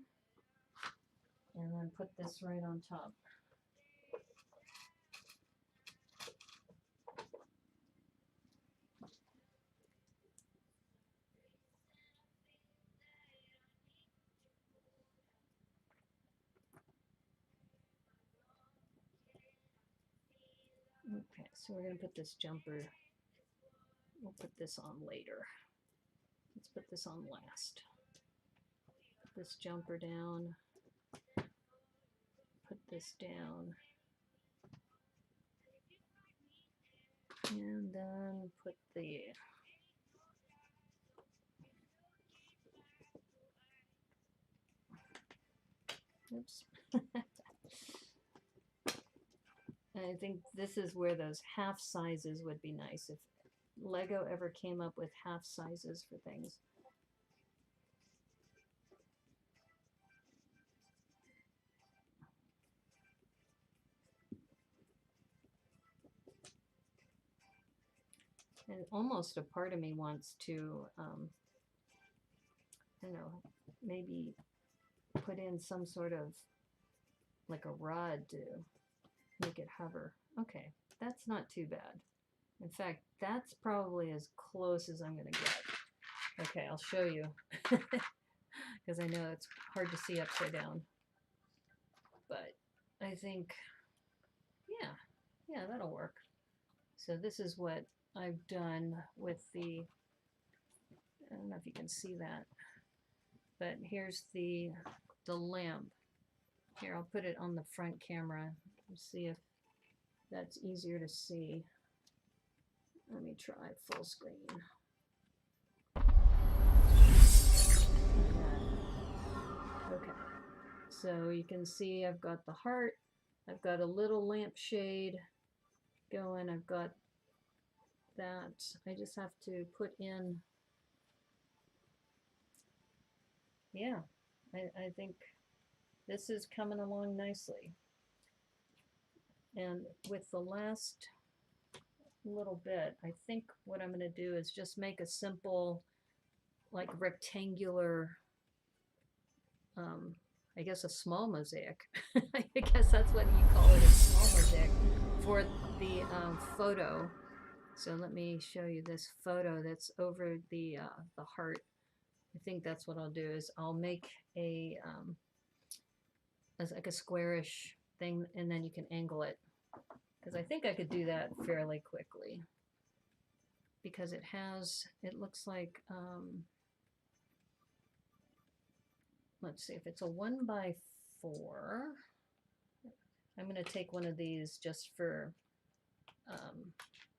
and then put this right on top. Okay, so we're going to put this jumper, we'll put this on later. Let's put this on last. Put this jumper down, put this down, and then put the oops. I think this is where those half sizes would be nice if Lego ever came up with half sizes for things. And almost a part of me wants to, I don't know, maybe put in some sort of like a rod to make it hover. Okay, that's not too bad. In fact, that's probably as close as I'm going to get. Okay, I'll show you because I know it's hard to see upside down. But I think, yeah, that'll work. So this is what I've done with the, I don't know if you can see that, but here's the lamp. Here, I'll put it on the front camera and see if that's easier to see. Let me try full screen. Okay, so you can see I've got the heart, I've got a little lampshade going, I've got that. I just have to put in, yeah, I think this is coming along nicely. And with the last little bit, I think what I'm going to do is just make a simple, like rectangular, I guess a small mosaic. I guess that's what you call it, a small mosaic for the photo. So let me show you this photo that's over the heart. I think that's what I'll do is I'll make a as like a squarish thing, and then you can angle it, because I think I could do that fairly quickly, because it looks like let's see, if it's a 1x4, I'm going to take one of these just for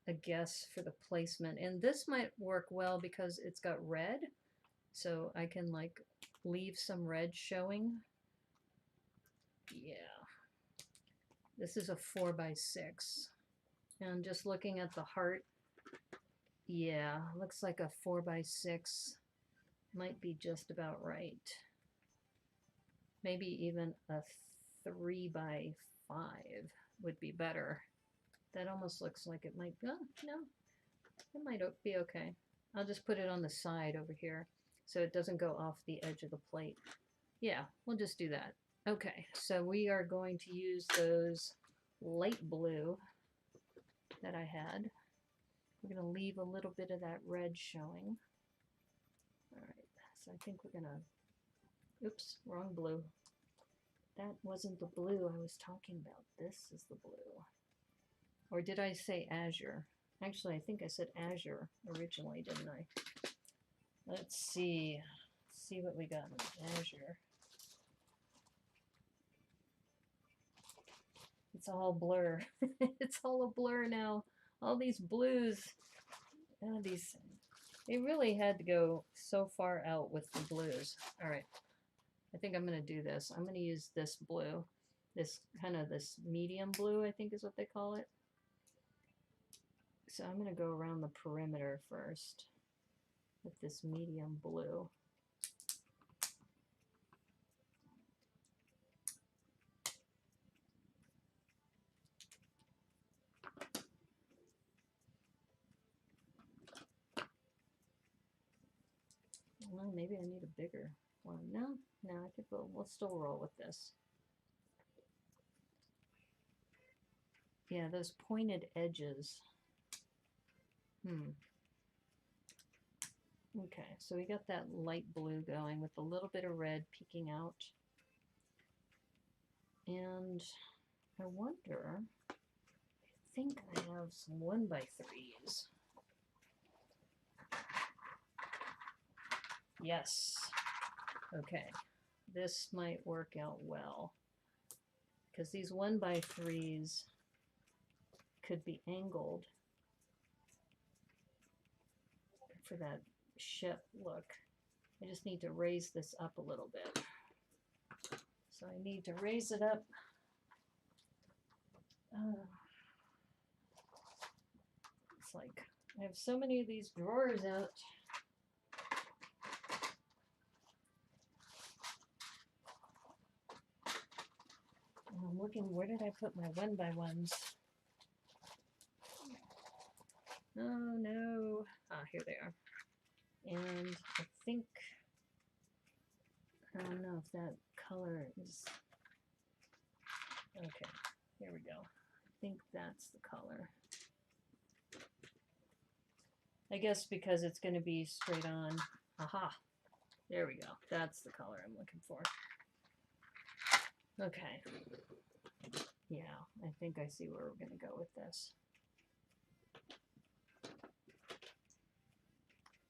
a guess for the placement. And this might work well because it's got red, so I can like leave some red showing. Yeah, this is a 4x6, and just looking at the heart, yeah, looks like a 4x6 might be just about right. Maybe even a 3x5 would be better. That almost looks like it might be, oh, no, it might be okay. I'll just put it on the side over here so it doesn't go off the edge of the plate. Yeah, we'll just do that. Okay, so we are going to use those light blue that I had. We're going to leave a little bit of that red showing. All right, so I think we're going to, oops, wrong blue. That wasn't the blue I was talking about. This is the blue. Or did I say azure? Actually, I think I said azure originally, didn't I? Let's see. Let's see what we got in azure. It's all blur. It's all a blur now. All these blues. They really had to go so far out with the blues. All right. I think I'm going to do this. I'm going to use this blue. This kind of this medium blue, I think is what they call it. So I'm going to go around the perimeter first with this medium blue. Well, maybe I need a bigger one. No, I could go. We'll still roll with this. Yeah, those pointed edges. Okay, so we got that light blue going with a little bit of red peeking out. And I wonder, I think I have some 1x3s. Yes. Okay, this might work out well, because these 1x3s could be angled for that ship look. I just need to raise this up a little bit. So I need to raise it up. It's like I have so many of these drawers out. And I'm looking, where did I put my 1x1s? Oh no. Ah, here they are. And I think, I don't know if that color is, okay, here we go. I think that's the color. I guess because it's going to be straight on. Aha, there we go. That's the color I'm looking for. Okay. Yeah, I think I see where we're going to go with this.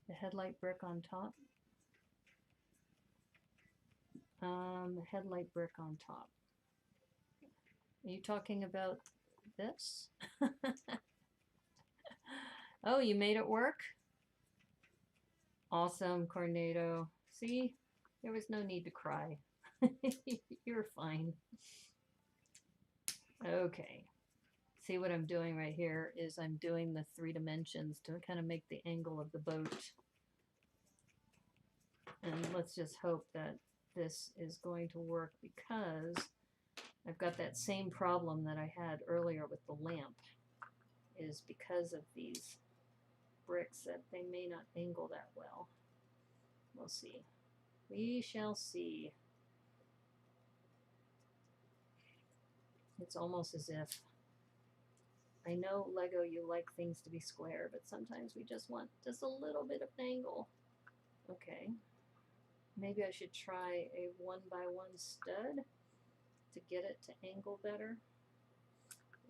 The headlight brick on top. Headlight brick on top. Are you talking about this? Oh, you made it work? Awesome, Cornado. See, there was no need to cry. You're fine. Okay. See what I'm doing right here is I'm doing the 3 dimensions to kind of make the angle of the boat. And let's just hope that this is going to work, because I've got that same problem that I had earlier with the lamp, is because of these bricks that they may not angle that well. We'll see. We shall see. It's almost as if, I know Lego, you like things to be square, but sometimes we just want just a little bit of an angle. Okay. Maybe I should try a 1x1 stud to get it to angle better.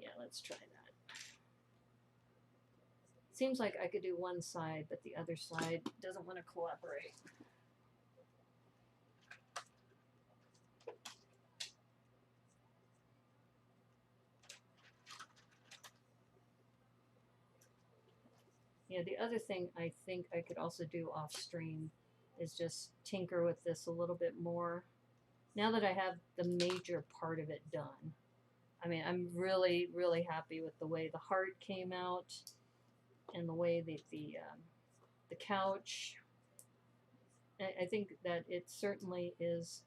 Yeah, let's try that. Seems like I could do one side, but the other side doesn't want to cooperate. Yeah, the other thing I think I could also do off stream is just tinker with this a little bit more. Now that I have the major part of it done, I mean, I'm really, really happy with the way the heart came out and the way the couch. I think that it certainly is,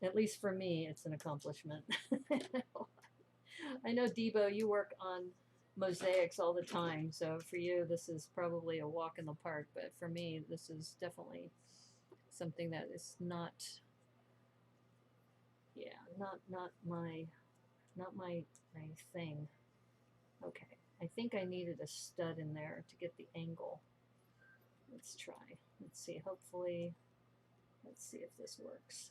at least for me, it's an accomplishment. I know, Debo, you work on mosaics all the time, so for you this is probably a walk in the park, but for me this is definitely something that is not, yeah, not my thing. Okay, I think I needed a stud in there to get the angle. Let's try. Let's see. Hopefully, let's see if this works.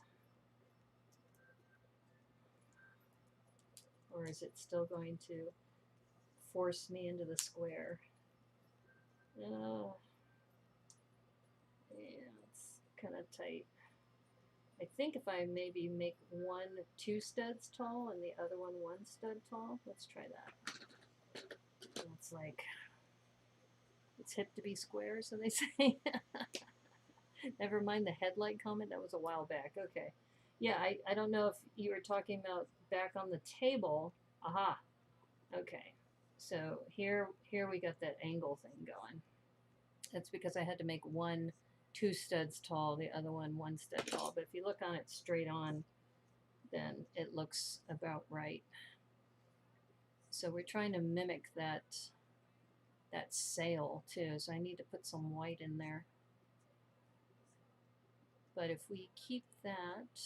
Or is it still going to force me into the square? Yeah, it's kind of tight. I think if I maybe make one 2 studs tall and the other one 1 stud tall, let's try that. It's like, it's hip to be square, so they say. Never mind the headlight comment, that was a while back. Okay. Yeah, I don't know if you were talking about back on the table. Aha. Okay. So here we got that angle thing going. That's because I had to make one 2 studs tall, the other one stud tall. But if you look on it straight on, then it looks about right. So we're trying to mimic that sail too. So I need to put some white in there. But if we keep that,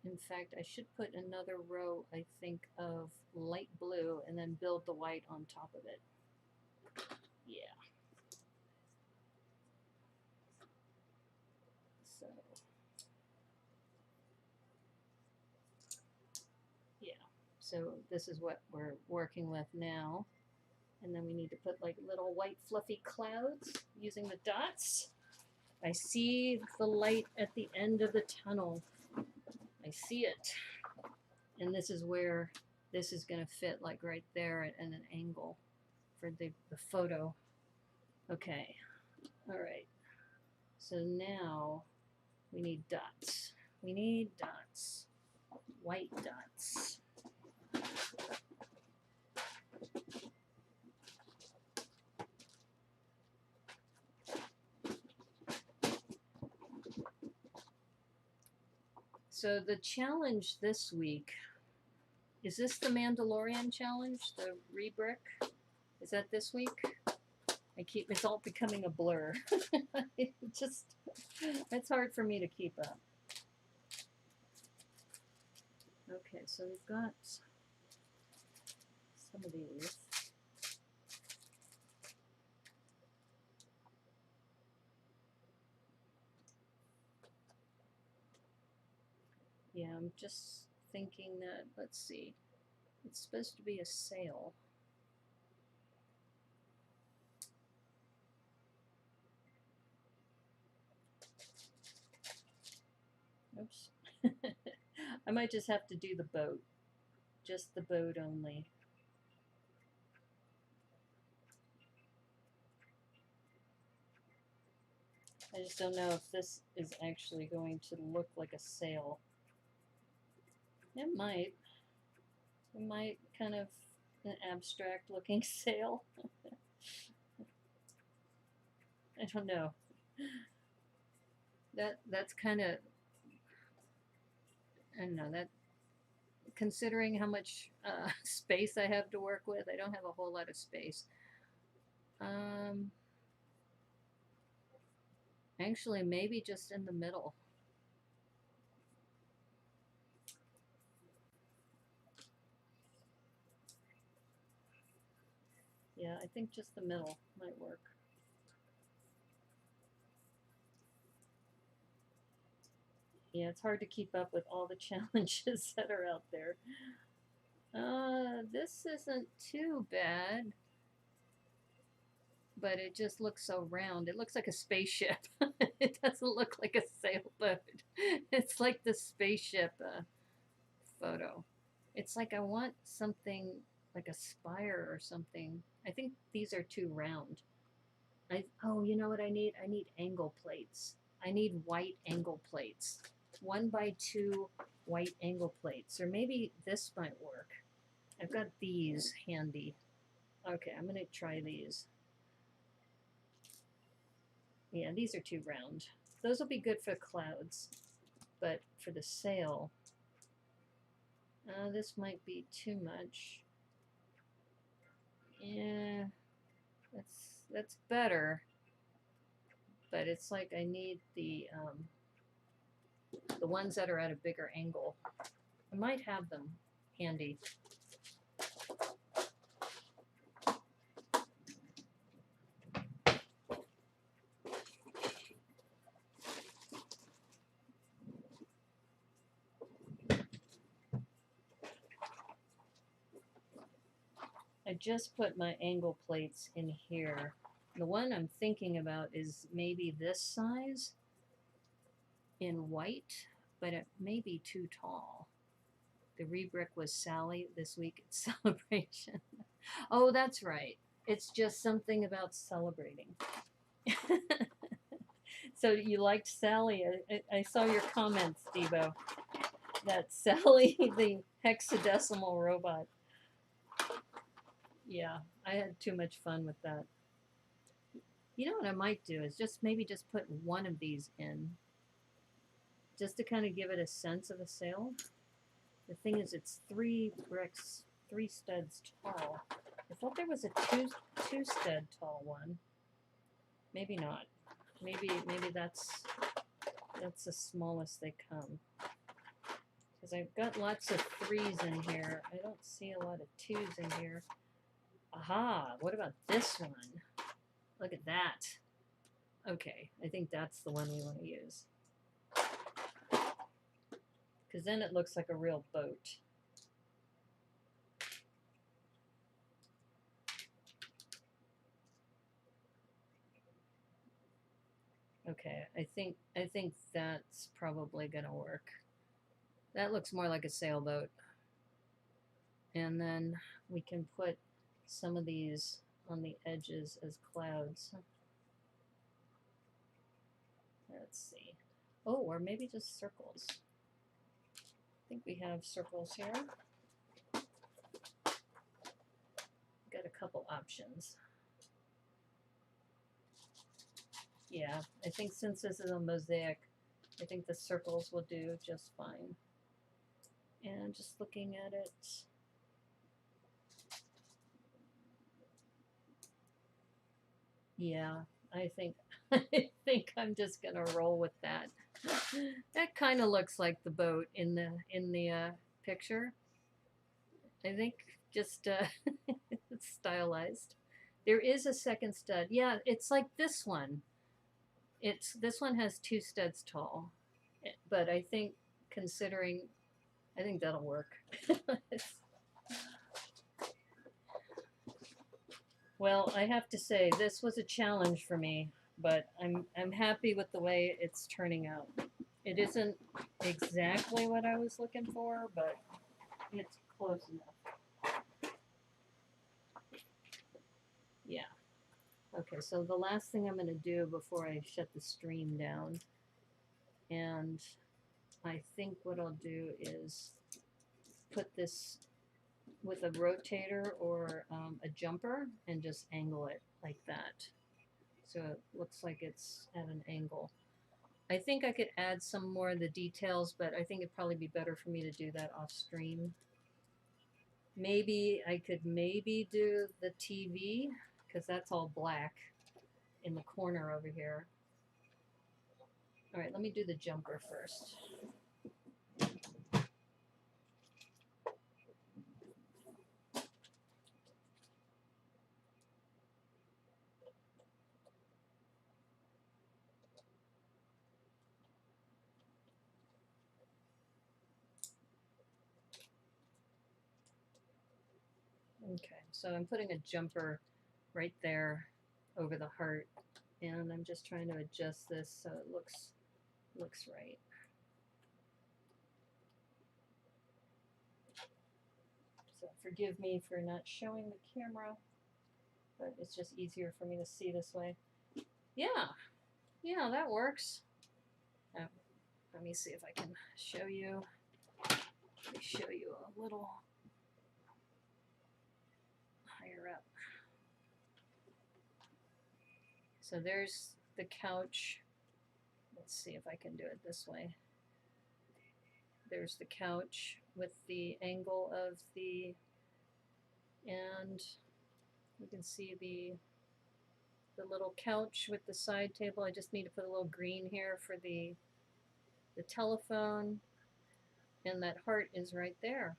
in fact, I should put another row, I think, of light blue and then build the white on top of it. Yeah. So, yeah. So this is what we're working with now. And then we need to put like little white fluffy clouds using the dots. I see the light at the end of the tunnel. I see it. And this is where this is going to fit, like right there at an angle for the photo. Okay. All right. So now we need dots. We need dots. White dots. So the challenge this week, is this the Mandalorian challenge, the rebrick? Is that this week? It's all becoming a blur. It's hard for me to keep up. Okay, so we've got some of these. Yeah, I'm just thinking that, let's see, it's supposed to be a sail. Oops. I might just have to do the boat. Just the boat only. I just don't know if this is actually going to look like a sail. It might. It might kind of an abstract looking sail. I don't know. That's kind of, I don't know, that considering how much space I have to work with, I don't have a whole lot of space. Actually, maybe just in the middle. Yeah, I think just the middle might work. Yeah, it's hard to keep up with all the challenges that are out there. This isn't too bad, but it just looks so round. It looks like a spaceship. It doesn't look like a sailboat. It's like the spaceship photo. It's like I want something like a spire or something. I think these are too round. Oh, you know what I need? I need angle plates. I need white angle plates. 1x2 white angle plates. Or maybe this might work. I've got these handy. Okay, I'm going to try these. Yeah, these are too round. Those will be good for clouds. But for the sail, this might be too much. Yeah, that's better. But it's like I need the ones that are at a bigger angle. I might have them handy. I just put my angle plates in here. The one I'm thinking about is maybe this size in white, but it may be too tall. The rebrick was Sally this week at Celebration. Oh, that's right. It's just something about celebrating. So you liked Sally. I saw your comments, Debo. That Sally, the hexadecimal robot. Yeah, I had too much fun with that. You know what I might do is just maybe just put one of these in, just to kind of give it a sense of a sail. The thing is, it's 3 bricks, 3 studs tall. I thought there was a two stud tall one. Maybe not. Maybe that's the smallest they come. Because I've got lots of 3s in here. I don't see a lot of 2s in here. Aha! What about this one? Look at that. Okay, I think that's the one we want to use. Because then it looks like a real boat. Okay, I think that's probably gonna work. That looks more like a sailboat. And then we can put some of these on the edges as clouds. Let's see. Oh, or maybe just circles. I think we have circles here. Got a couple options. Yeah, I think since this is a mosaic, I think the circles will do just fine. And just looking at it, yeah, I think I think I'm just gonna roll with that. That kind of looks like the boat in the picture. I think just it's stylized. There is a second stud. Yeah, it's like this one. This one has 2 studs tall, but I think considering, I think that'll work. Well, I have to say this was a challenge for me, but I'm happy with the way it's turning out. It isn't exactly what I was looking for, but it's close enough. Yeah. Okay, so the last thing I'm going to do before I shut the stream down, and I think what I'll do is put this with a rotator or a jumper and just angle it like that. So it looks like it's at an angle. I think I could add some more of the details, but I think it'd probably be better for me to do that off stream. Maybe I could do the TV, because that's all black in the corner over here. All right, let me do the jumper first. Okay, so I'm putting a jumper right there over the heart, and I'm just trying to adjust this so it looks right. So forgive me for not showing the camera, but it's just easier for me to see this way. Yeah, that works. Let me see if I can show you. Let me show you a little higher up. So there's the couch. Let's see if I can do it this way. There's the couch with the angle of the, and you can see the little couch with the side table. I just need to put a little green here for the telephone, and that heart is right there.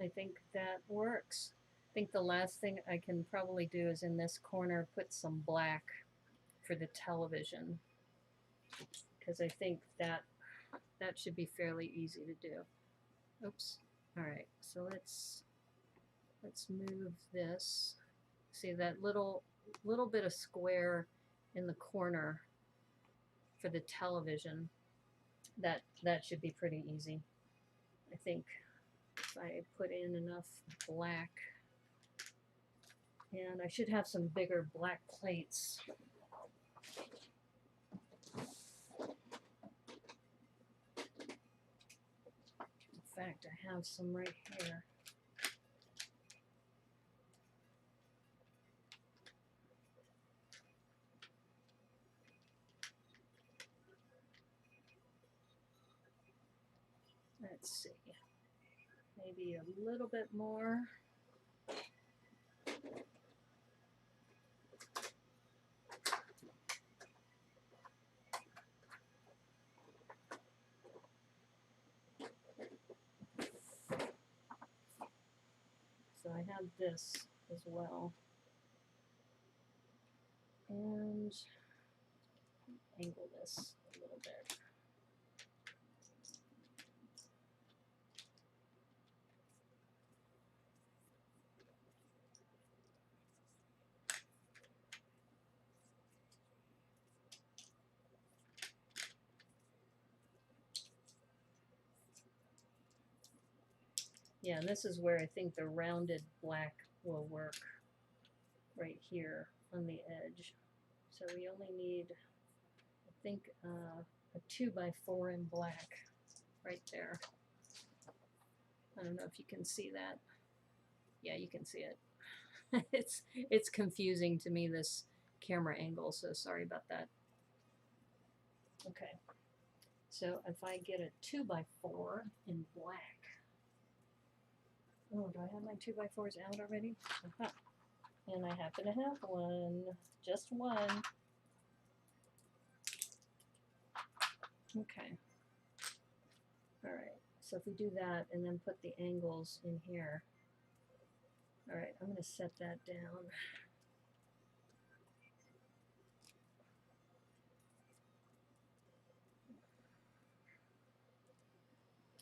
I think that works. I think the last thing I can probably do is in this corner put some black for the television, because I think that should be fairly easy to do. Oops. All right, so let's move this. See that little bit of square in the corner for the television? That should be pretty easy. I think if I put in enough black, and I should have some bigger black plates. In fact, I have some right here. Let's see, maybe a little bit more. So I have this as well. And angle this a little bit. Yeah, and this is where I think the rounded black will work, right here on the edge. So we only need, I think, a 2x4 in black right there. I don't know if you can see that. Yeah, you can see it. It's confusing to me, this camera angle, so sorry about that. Okay, so if I get a 2x4 in black. Oh, do I have my 2x4s out already? Aha. And I happen to have one, just one. Okay. All right, so if we do that and then put the angles in here. All right, I'm going to set that down.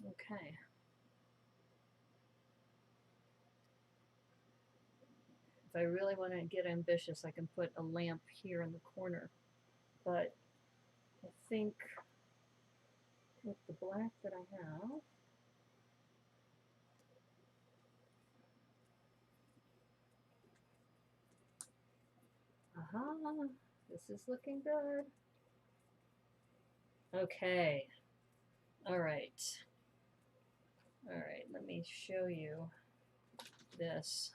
Okay. If I really want to get ambitious, I can put a lamp here in the corner. But I think with the black that I have, aha, this is looking good. Okay. All right. All right, let me show you this.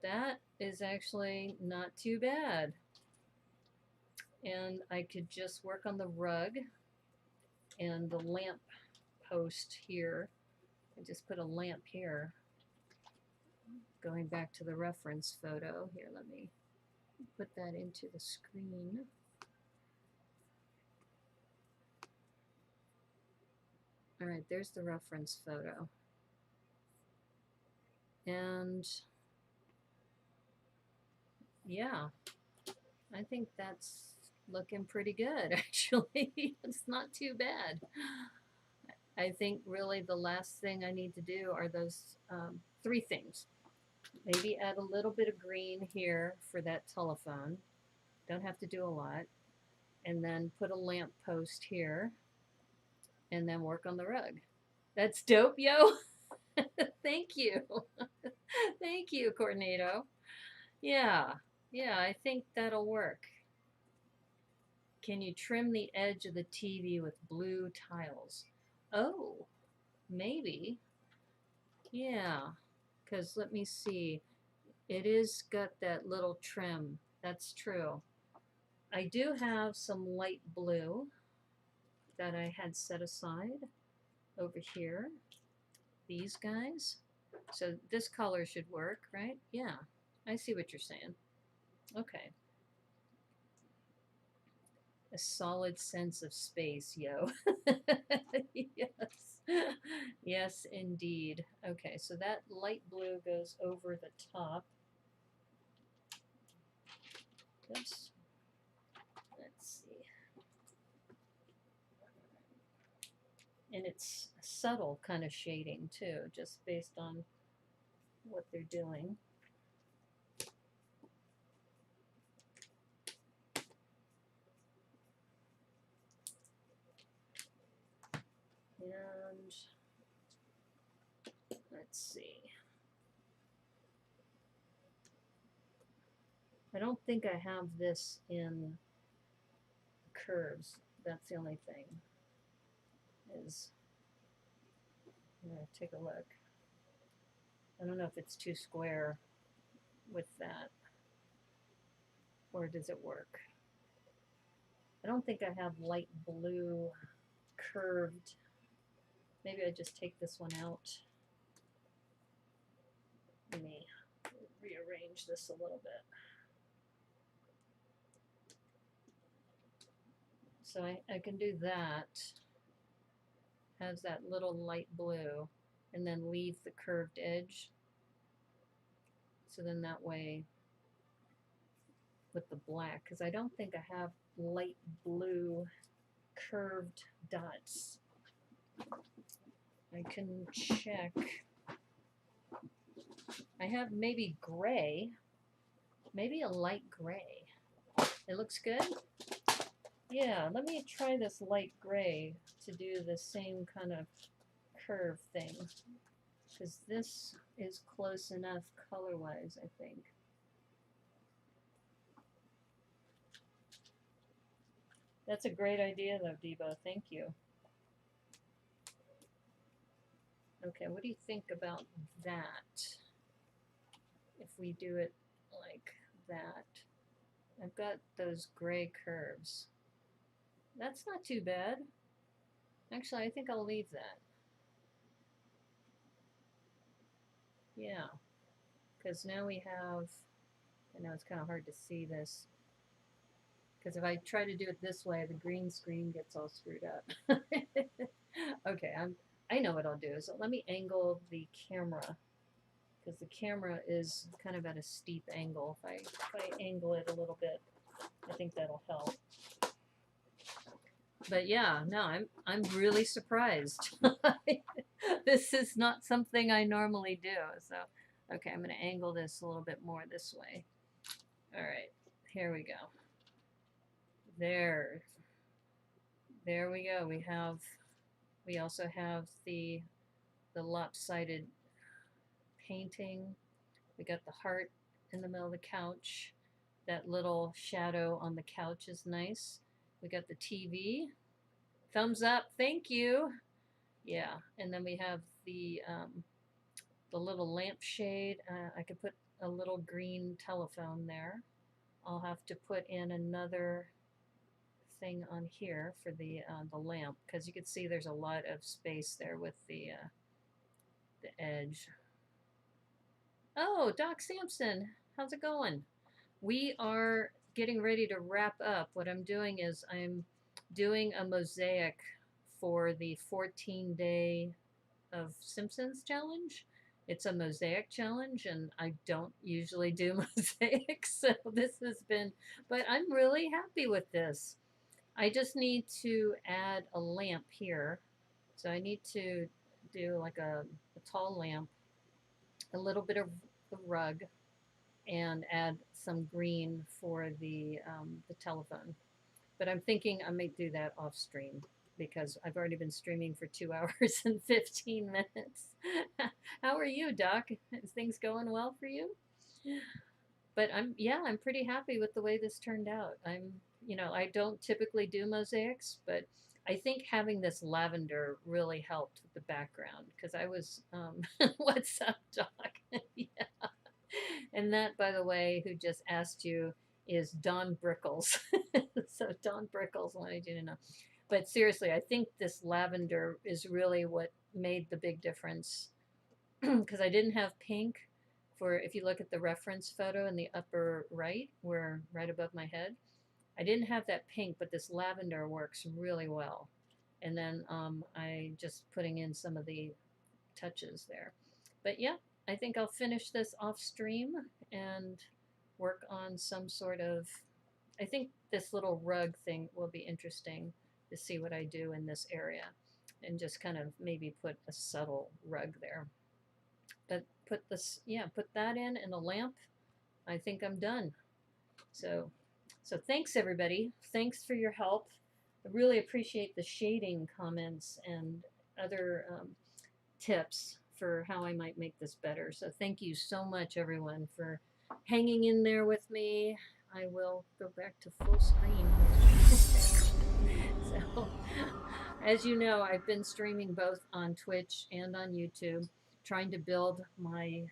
That is actually not too bad. And I could just work on the rug and the lamp post here. I just put a lamp here. Going back to the reference photo, here, let me put that into the screen. All right, there's the reference photo. And yeah, I think that's looking pretty good, actually. It's not too bad. I think really the last thing I need to do are those 3 things. Maybe add a little bit of green here for that telephone. Don't have to do a lot. And then put a lamp post here. And then work on the rug. That's dope, yo. Thank you. Thank you, Cornado. Yeah, yeah, I think that'll work. Can you trim the edge of the TV with blue tiles? Oh, maybe. Yeah, because let me see. It is got that little trim. That's true. I do have some light blue that I had set aside over here. These guys. So this color should work, right? Yeah, I see what you're saying. Okay. A solid sense of space, yo. Yes. Yes, indeed. Okay, so that light blue goes over the top. Oops. Let's see. And it's subtle kind of shading too, just based on what they're doing. And let's see. I don't think I have this in curves. That's the only thing. Is I'm gonna take a look. I don't know if it's too square with that, or does it work? I don't think I have light blue curved Maybe I just take this one out. Let me rearrange this a little bit. So I can do that. Has that little light blue, and then leave the curved edge. So then that way, with the black, because I don't think I have light blue curved dots. I can check. I have maybe gray, maybe a light gray. It looks good. Yeah, let me try this light gray to do the same kind of curve thing, because this is close enough color-wise, I think. That's a great idea, though, Debo. Thank you. Okay, what do you think about that? If we do it like that. I've got those gray curves. That's not too bad. Actually, I think I'll leave that. Yeah, because now we have, I know it's kind of hard to see this, because if I try to do it this way, the green screen gets all screwed up. Okay, I know what I'll do. So let me angle the camera, because the camera is kind of at a steep angle. If I angle it a little bit, I think that'll help. But yeah, no, I'm really surprised. This is not something I normally do. So, okay, I'm going to angle this a little bit more this way. All right, here we go. There we go. We also have the lopsided painting. We got the heart in the middle of the couch. That little shadow on the couch is nice. We got the TV. Thumbs up, thank you. Yeah, and then we have the little lampshade. I could put a little green telephone there. I'll have to put in another thing on here for the lamp, because you can see there's a lot of space there with the edge. Oh, Doc Sampson, how's it going? We are getting ready to wrap up. What I'm doing is I'm doing a mosaic for the 14-day of Simpsons challenge. It's a mosaic challenge, and I don't usually do mosaics, so this has been, but I'm really happy with this. I just need to add a lamp here. So I need to do like a tall lamp, a little bit of the rug, and add some green for the telephone. But I'm thinking I may do that off stream, because I've already been streaming for 2 hours and 15 minutes. How are you, Doc? Is things going well for you? But I'm pretty happy with the way this turned out. I don't typically do mosaics, but I think having this lavender really helped with the background, because I was, what's up, Doc? Yeah. And that, by the way, who just asked you is Don Brickles. So Don Brickles wanted you to know. But seriously, I think this lavender is really what made the big difference, because I didn't have pink for, if you look at the reference photo in the upper right, where right above my head, I didn't have that pink, but this lavender works really well. And then I just putting in some of the touches there. But yeah, I think I'll finish this off stream and work on some sort of, I think this little rug thing will be interesting to see what I do in this area, and just kind of maybe put a subtle rug there. But put this, yeah, put that in and a lamp. I think I'm done. So thanks everybody. Thanks for your help. I really appreciate the shading comments and other tips for how I might make this better. So thank you so much, everyone, for hanging in there with me. I will go back to full screen. So, as you know, I've been streaming both on Twitch and on YouTube, trying to build my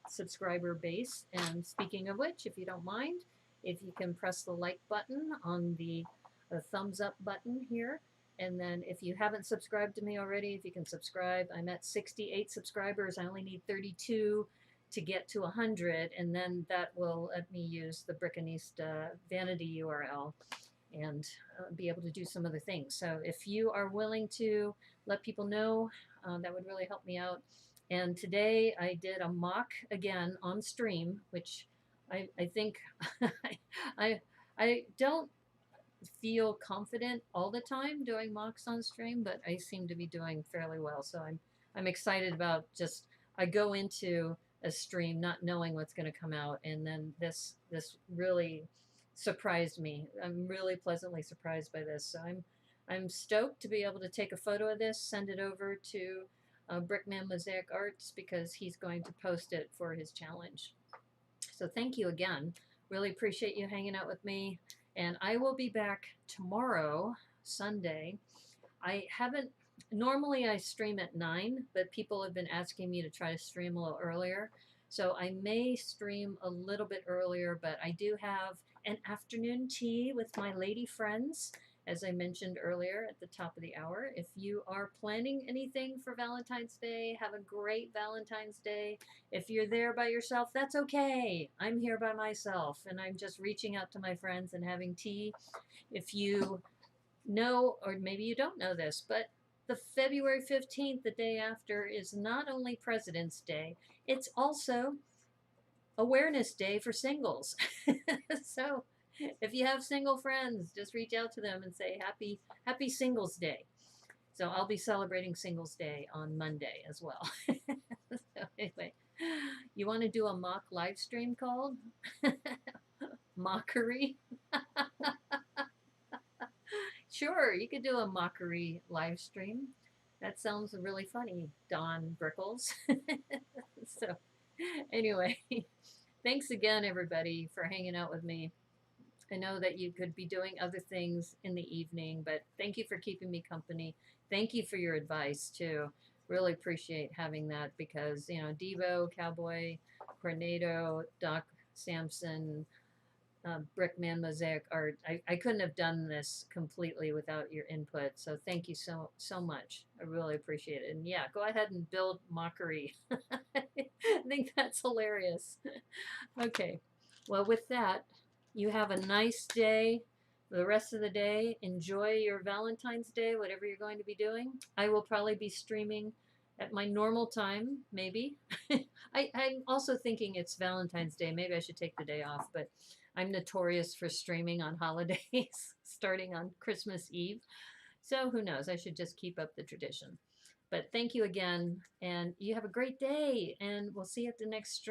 subscriber base. And speaking of which, if you don't mind, if you can press the like button on the thumbs up button here, And then if you haven't subscribed to me already, if you can subscribe, I'm at 68 subscribers. I only need 32 to get to 100, and then that will let me use the Brickanista vanity URL and be able to do some other things. So if you are willing to let people know, that would really help me out. And today I did a MOC again on stream, which I think I, I don't feel confident all the time doing MOCs on stream, but I seem to be doing fairly well. So I'm excited about just, I go into a stream not knowing what's going to come out, and then this really surprised me. I'm really pleasantly surprised by this. So I'm stoked to be able to take a photo of this, send it over to Brickman Mosaic Arts, because he's going to post it for his challenge. So thank you again. Really appreciate you hanging out with me. And I will be back tomorrow, Sunday. I haven't, normally I stream at 9, but people have been asking me to try to stream a little earlier. So I may stream a little bit earlier, but I do have an afternoon tea with my lady friends, as I mentioned earlier at the top of the hour. If you are planning anything for Valentine's Day, have a great Valentine's Day. If you're there by yourself, that's okay. I'm here by myself, and I'm just reaching out to my friends and having tea. If you know, or maybe you don't know this, but the February 15th, the day after, is not only President's Day, it's also Awareness Day for singles. So if you have single friends, just reach out to them and say happy Singles Day. So I'll be celebrating Singles Day on Monday as well. So anyway, you want to do a MOC live stream called Mockery? Sure, you could do a mockery live stream. That sounds really funny, Don Brickles. So anyway, thanks again, everybody, for hanging out with me. I know that you could be doing other things in the evening, but thank you for keeping me company. Thank you for your advice, too. Really appreciate having that, because, you know, Devo, Cowboy, Tornado, Doc Samson, Brickman Mosaic Art, I couldn't have done this completely without your input. So thank you so much. I really appreciate it. And yeah, go ahead and build Mockery. I think that's hilarious. Okay. Well, with that, you have a nice day. The rest of the day, enjoy your Valentine's Day, whatever you're going to be doing. I will probably be streaming at my normal time, maybe. I'm also thinking it's Valentine's Day. Maybe I should take the day off, but I'm notorious for streaming on holidays, starting on Christmas Eve. So who knows? I should just keep up the tradition. But thank you again, and you have a great day, and we'll see you at the next stream.